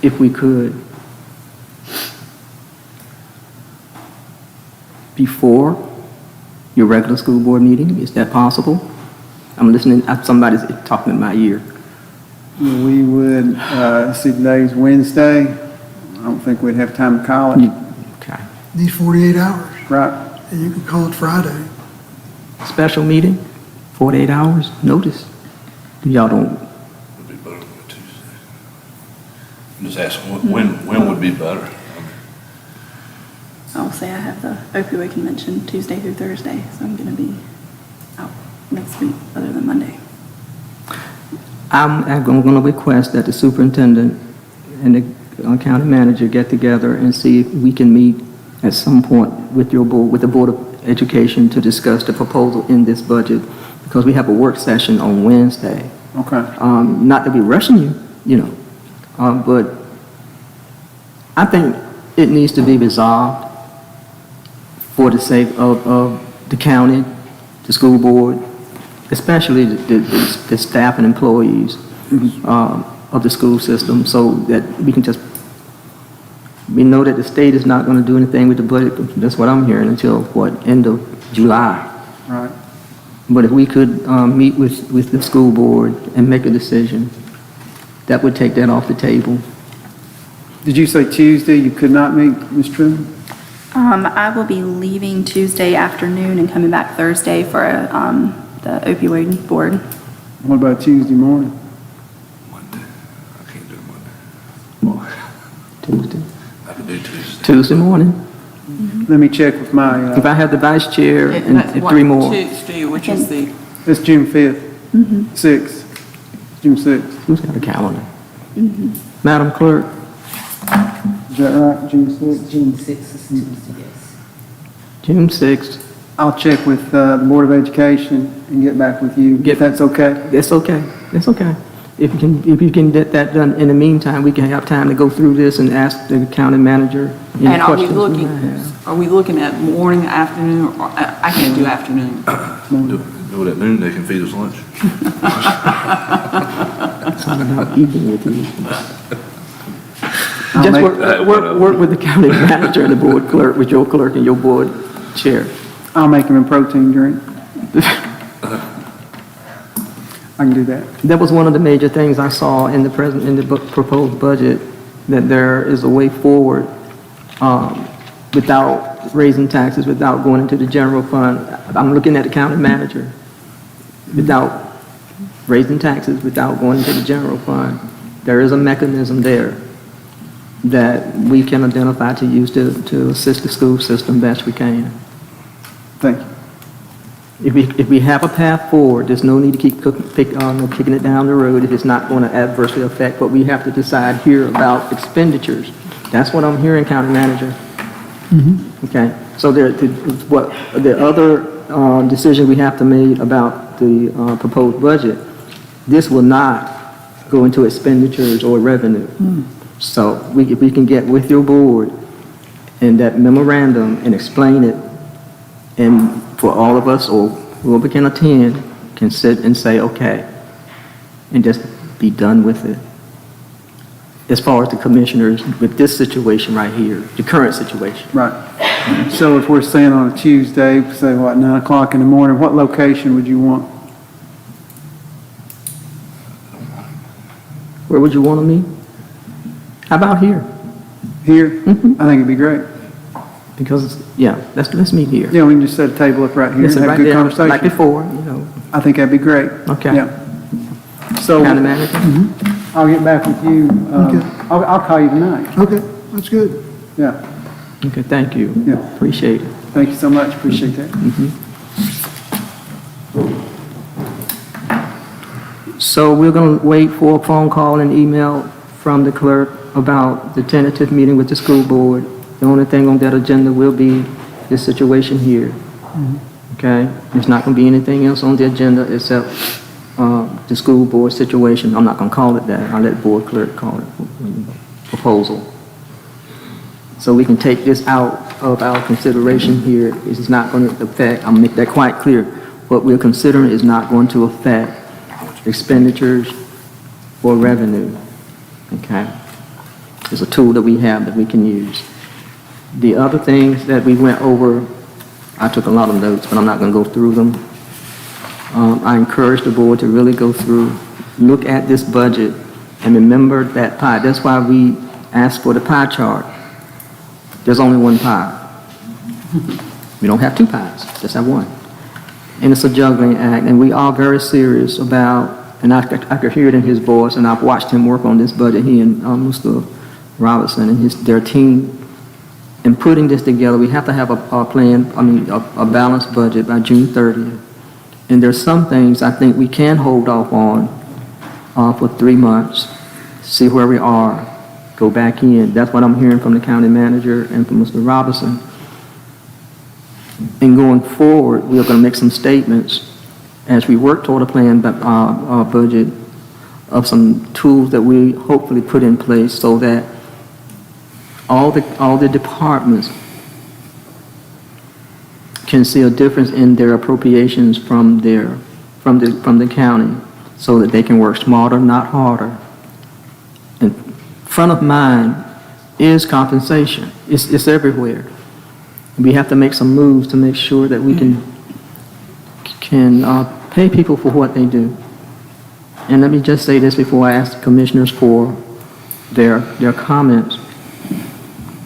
if we could before your regular school board meeting. Is that possible? I'm listening, somebody's talking in my ear. We would, see today's Wednesday. I don't think we'd have time to call it. Okay. Need 48 hours. Right. And you can call it Friday. Special meeting, 48 hours notice. Y'all don't, Would be better than Tuesday. I'm just asking, when would be better? I'll say I have the opioid convention Tuesday through Thursday, so I'm going to be out next week other than Monday. I'm going to request that the superintendent and the county manager get together and see if we can meet at some point with your board, with the Board of Education, to discuss the proposal in this budget, because we have a work session on Wednesday. Okay. Not to be rushing you, but I think it needs to be resolved for the sake of the county, the school board, especially the staff and employees of the school system, so that we can just We know that the state is not going to do anything with the budget, that's what I'm hearing, until, end of July. Right. But if we could meet with the school board and make a decision, that would take that off the table. Did you say Tuesday you could not meet, Ms. Trim? I will be leaving Tuesday afternoon and coming back Thursday for the opioid board. What about Tuesday morning? Monday, I can't do Monday. Tuesday. I can do Tuesday. Tuesday morning. Let me check with my, If I have the vice chair and That's and what, 3 more. Tuesday, which is the, it's June 5th, 6th, June 6th. Who's got a calendar? Madam Clerk, Is that right, June 6th? June 6th is Tuesday, yes. June 6th. I'll check with the Board of Education and get back with you, if that's okay. That's okay. That's okay. If you can get that done in the meantime, we can have time to go through this and ask the county manager any and are we questions we might have. looking at morning, afternoon, or, I can't do afternoon. Do it at noon, they can feed us lunch. It's not about eating with you. I'll Just make- work with the county manager and the board clerk, with your clerk and your board chair. I'll make him a protein drink. I can do that. That was one of the major things I saw in the proposed budget, that there is a way forward without raising taxes, without going into the general fund. I'm looking at the county manager. Without raising taxes, without going into the general fund. There is a mechanism there that we can identify to use to assist the school system best we can. Thank you. If we have a path forward, there's no need to keep kicking it down the road if it's not going to adversely affect what we have to decide here about expenditures. That's what I'm hearing, County Manager. Okay, so the other decision we have to make about the proposed budget, this will not go into expenditures or revenue. So if we can get with your board in that memorandum and explain it, and for all of us, or whoever can attend, can sit and say, okay, and just be done with it. As far as the commissioners, with this situation right here, the current situation. Right. So if we're saying on a Tuesday, say what, 9 o'clock in the morning, what location would you want? Where would you want to meet? How about here? Here? I think it'd be great. Because, yeah, let's meet here. Yeah, we can just set a table up right here and Listen, have a right good there, conversation. like before, I think that'd be great. Okay. Yeah. So County Manager? I'll get back with you. Okay. I'll call you tonight. Okay, that's good. Yeah. Okay, thank you. Yeah. Appreciate it. Thank you so much. Appreciate that. So we're going to wait for a phone call and email from the clerk about the tentative meeting with the school board. The only thing on that agenda will be this situation here. Okay? There's not going to be anything else on the agenda except the school board situation. I'm not going to call it that. I'll let the board clerk call it proposal. So we can take this out of our consideration here. It's not going to affect, I'll make that quite clear. What we're considering is not going to affect expenditures or revenue. Okay? It's a tool that we have that we can use. The other things that we went over, I took a lot of notes, but I'm not going to go through them. I encourage the board to really go through, look at this budget, and remember that pie. That's why we asked for the pie chart. There's only one pie. We don't have two pies, just have one. And it's a juggling act, and we are very serious about, and I could hear it in his voice, and I've watched him work on this budget, he and Mr. Robinson and their team. In putting this together, we have to have a plan, a balanced budget by June 30th. And there's some things I think we can hold off on for 3 months, see where we are, go back in. That's what I'm hearing from the county manager and from Mr. Robinson. And going forward, we're going to make some statements as we work toward a plan, budget of some tools that we hopefully put in place so that all the departments can see a difference in their appropriations from the county, so that they can work smarter, not harder. And front of mind is compensation. It's everywhere. We have to make some moves to make sure that we can pay people for what they do. And let me just say this before I ask the commissioners for their comments.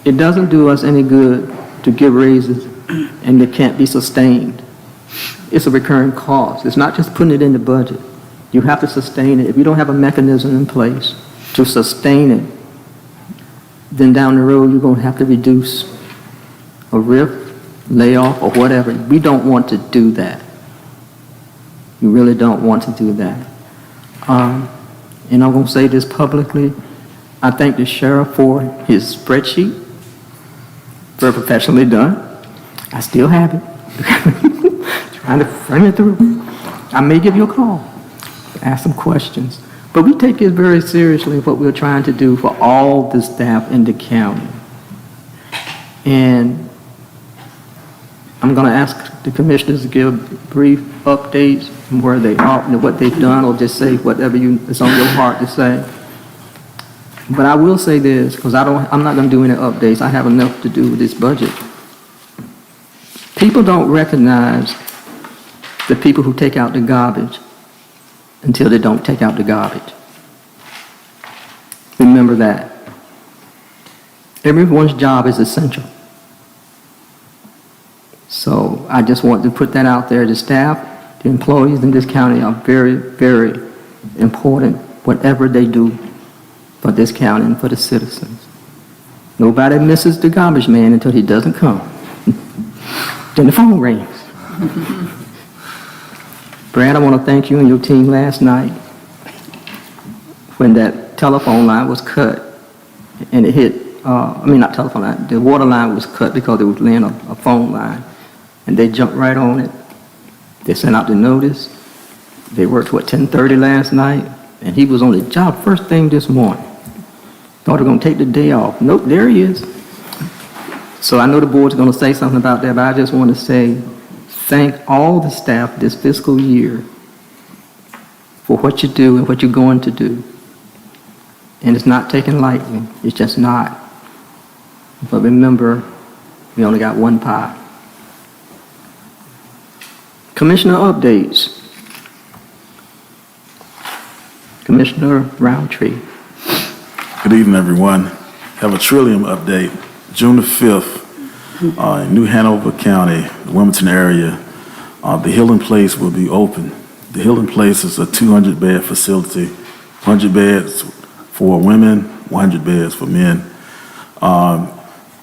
It doesn't do us any good to give raises and they can't be sustained. It's a recurring cost. It's not just putting it in the budget. You have to sustain it. If you don't have a mechanism in place to sustain it, then down the road you're going to have to reduce a RIF, layoff, or whatever. We don't want to do that. You really don't want to do that. And I'm going to say this publicly. I thank the sheriff for his spreadsheet. Very professionally done. I still have it. Trying to frame it through. I may give you a call, ask some questions. But we take it very seriously what we're trying to do for all the staff in the county. And I'm going to ask the commissioners to give brief updates on where they are and what they've done, or just say whatever is on your heart to say. But I will say this, because I'm not going to do any updates. I have enough to do with this budget. People don't recognize the people who take out the garbage until they don't take out the garbage. Remember that. Everyone's job is essential. So I just want to put that out there. The staff, the employees in this county are very, very important, whatever they do for this county and for the citizens. Nobody misses the garbage man until he doesn't come. Then the phone rings. Brad, I want to thank you and your team last night when that telephone line was cut and it hit, not telephone line, the water line was cut because it was laying a phone line. And they jumped right on it. They sent out the notice. They worked, 10:30 last night? And he was on the job first thing this morning. Thought he was going to take the day off. Nope, there he is. So I know the board's going to say something about that, but I just want to say thank all the staff this fiscal year for what you do and what you're going to do. And it's not taken lightly. It's just not. But remember, we only got one pie. Commissioner updates. Commissioner Roundtree. Good evening, everyone. Have a Trillium update. June the 5th, in New Hanover County, the Wilmington area, the Healing Place will be open. The Healing Place is a 200-bed facility, 100 beds for women, 100 beds for men.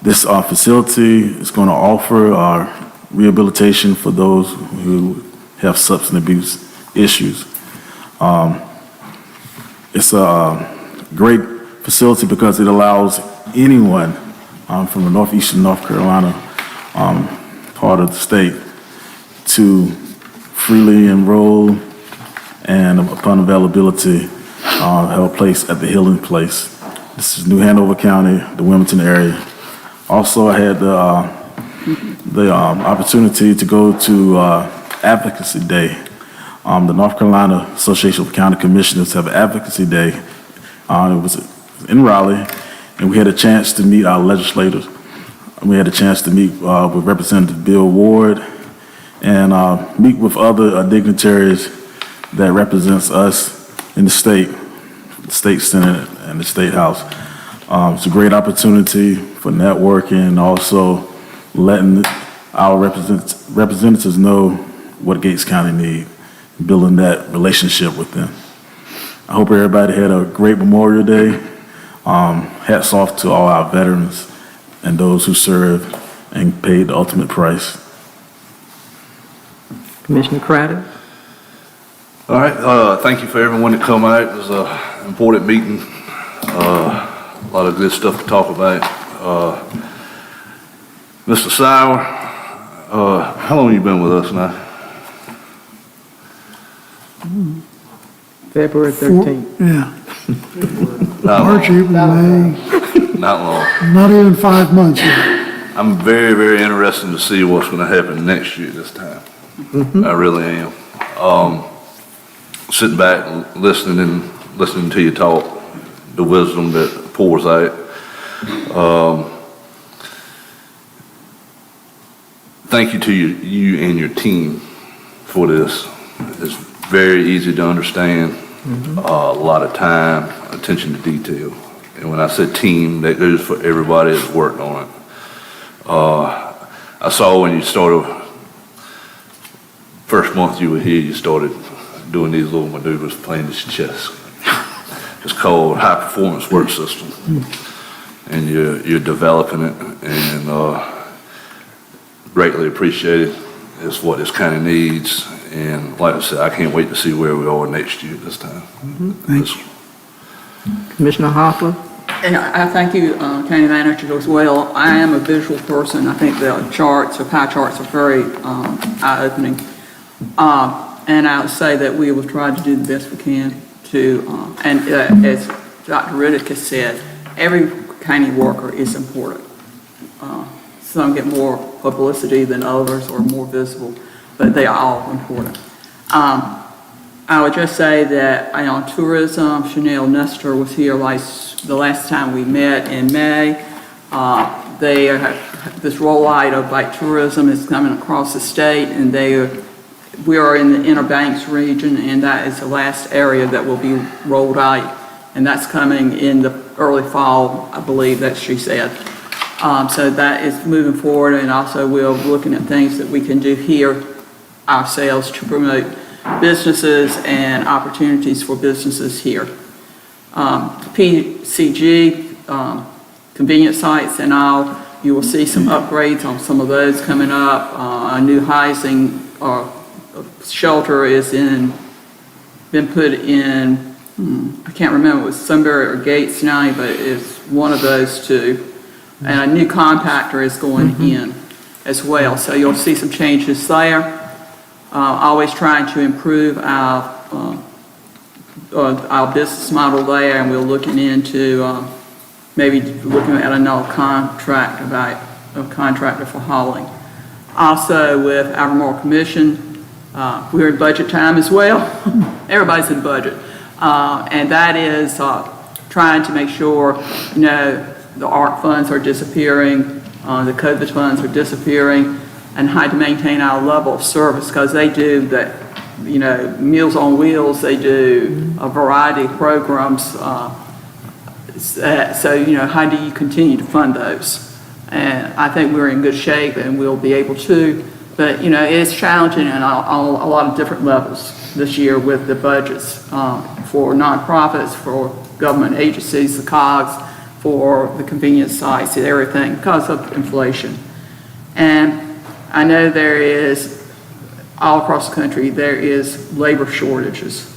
This facility is going to offer rehabilitation for those who have substance abuse issues. It's a great facility because it allows anyone from the northeastern North Carolina part of the state to freely enroll and, upon availability, have a place at the Healing Place. This is New Hanover County, the Wilmington area. Also, I had the opportunity to go to Advocacy Day. The North Carolina Association of County Commissioners have Advocacy Day. It was in Raleigh, and we had a chance to meet our legislators. We had a chance to meet with Representative Bill Ward and meet with other dignitaries that represents us in the state Senate and the State House. It's a great opportunity for networking and also letting our representatives know what Gates County needs, building that relationship with them. I hope everybody had a great Memorial Day. Hats off to all our veterans and those who served and paid the ultimate price. Commissioner Craddock. All right, thank you for everyone that come out. It was an important meeting. A lot of good stuff to talk about. Mr. Sauer, how long have you been with us now? February 13th. Yeah, Not March, long. April, May, Not long. not even 5 months yet. I'm very, very interested to see what's going to happen next year this time. I really am. Sitting back, listening to you talk, the wisdom that pours out. Thank you to you and your team for this. It's very easy to understand, a lot of time, attention to detail. And when I said team, that goes for everybody that's worked on it. I saw when you started, first month you were here, you started doing these little maneuvers, playing this chess. It's called high performance work system. And you're developing it, and greatly appreciated. It's what this county needs, and like I said, I can't wait to see where we are next year this time. Thank you. Commissioner Hopper? And I thank you, County Manager, as well. I am a visual person. I think the charts or pie charts are very eye-opening. And I would say that we will try to do the best we can to, as Dr. Riddick has said, every county worker is important. Some get more publicity than others or more visible, but they are all important. I would just say that on tourism, Chanel Nestor was here the last time we met in May. They have this rollout of bike tourism is coming across the state, and we are in the Inner Banks region, and that is the last area that will be rolled out, and that's coming in the early fall, I believe that she said. So that is moving forward, and also we're looking at things that we can do here ourselves to promote businesses and opportunities for businesses here. PCG, convenience sites and all, you will see some upgrades on some of those coming up. A new housing shelter is been put in, I can't remember, it was Sunbury or Gates now, but it's one of those two. And a new compactor is going in as well. So you'll see some changes there. Always trying to improve our business model there, and we're looking into maybe looking at another contractor for hauling. Also with Albemarle Commission, we're in budget time as well. Everybody's in budget. And that is trying to make sure, the ARC funds are disappearing, the COVID funds are disappearing, and how to maintain our level of service, because they do that, Meals on Wheels, they do a variety of programs. So, how do you continue to fund those? And I think we're in good shape, and we'll be able to, but, it's challenging on a lot of different levels this year with the budgets for nonprofits, for government agencies, the COGS, for the convenience sites and everything because of inflation. And I know there is, all across the country, there is labor shortages,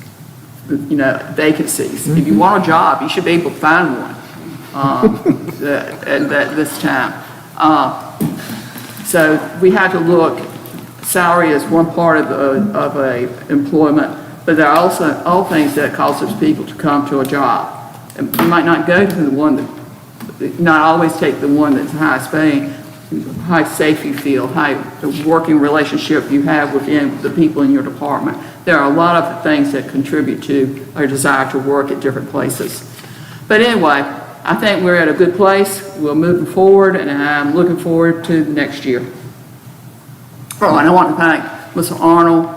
vacancies. If you want a job, you should be able to find one at this time. So we have to look, salary is one part of a employment, but there are also all things that causes people to come to a job. And you might not go to the one not always take the one that's highest paying, how safe you feel, how the working relationship you have within the people in your department. There are a lot of things that contribute to our desire to work at different places. But anyway, I think we're at a good place. We're moving forward, and I'm looking forward to the next year. Oh, and I want to thank Mr. Arnold,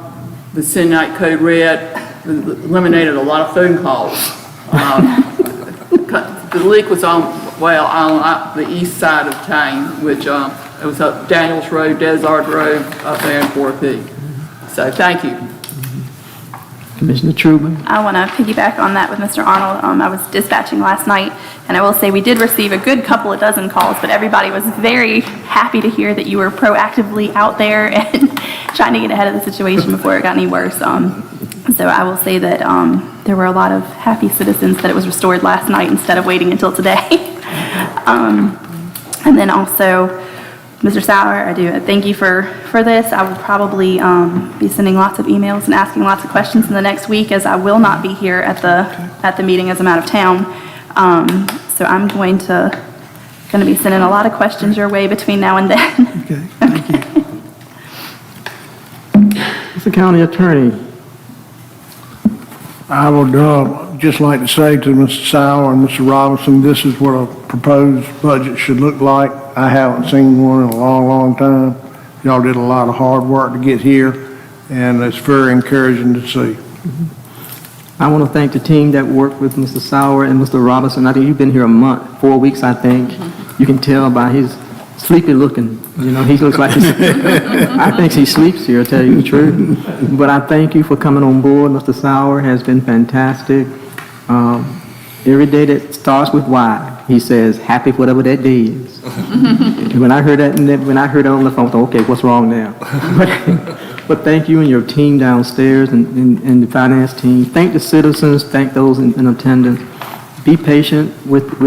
the Senate Code Red, who eliminated a lot of phone calls. The leak was on the east side of town, which it was up Daniels Road, Desert Road, up there in Fort Peak. So thank you. Commissioner Truman? I want to piggyback on that with Mr. Arnold. I was dispatching last night, and I will say we did receive a good couple of dozen calls, but everybody was very happy to hear that you were proactively out there and trying to get ahead of the situation before it got any worse. So I will say that there were a lot of happy citizens that it was restored last night instead of waiting until today. And then also, Mr. Sauer, I do thank you for this. I will probably be sending lots of emails and asking lots of questions in the next week, as I will not be here at the meeting as I'm out of town. So I'm going to be sending a lot of questions your way between now and then. Okay, thank you. Mr. County Attorney? I would just like to say to Mr. Sauer and Mr. Robinson, this is what a proposed budget should look like. I haven't seen one in a long, long time. Y'all did a lot of hard work to get here, and it's very encouraging to see. I want to thank the team that worked with Mr. Sauer and Mr. Robinson. I think you've been here a month, 4 weeks, I think. You can tell by his sleepy looking, you know, he looks like I think he sleeps here, to tell you the truth. But I thank you for coming on board. Mr. Sauer has been fantastic. Every day that starts with Y, he says, happy for whatever that day is. When I heard that on the phone, I thought, okay, what's wrong now? But thank you and your team downstairs and the finance team. Thank the citizens, thank those in attendance. Be patient with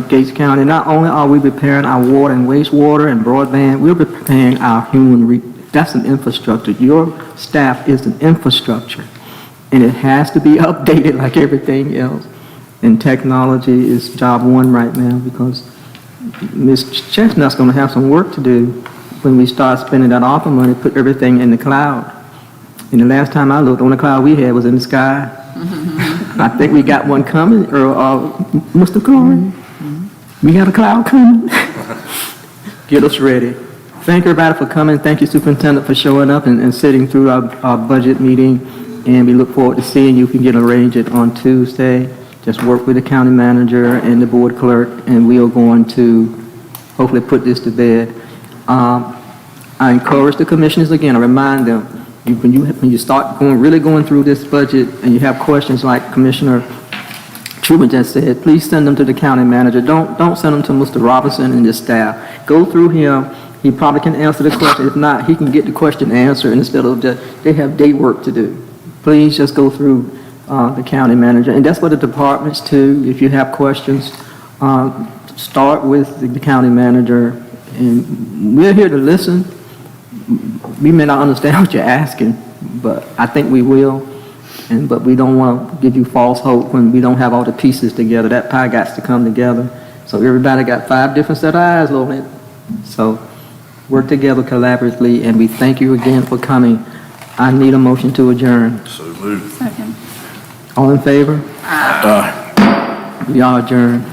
Gates County. Not only are we preparing our water and wastewater and broadband, we're preparing our that's an infrastructure. Your staff is an infrastructure, and it has to be updated like everything else. And technology is job one right now, because Ms. Chestnut's going to have some work to do when we start spending that ARPA money, put everything in the cloud. And the last time I looked, the only cloud we had was in the sky. I think we got one coming, or Mr. Corey, we got a cloud coming. Get us ready. Thank everybody for coming. Thank you, Superintendent, for showing up and sitting through our budget meeting. And we look forward to seeing you. If you can arrange it on Tuesday, just work with the county manager and the board clerk, and we are going to hopefully put this to bed. I encourage the commissioners again, I remind them, when you start really going through this budget and you have questions like Commissioner Truman just said, please send them to the county manager. Don't send them to Mr. Robinson and his staff. Go through him. He probably can answer the question. If not, he can get the question answered instead of just, they have day work to do. Please just go through the county manager. And that's what the departments too. If you have questions, start with the county manager. And we're here to listen. We may not understand what you're asking, but I think we will. But we don't want to give you false hope when we don't have all the pieces together. That pie got to come together. So everybody got 5 different set of eyes on it. So work together collaboratively, and we thank you again for coming. I need a motion to adjourn. So moved. Second. All in favor? Aye. We are adjourned.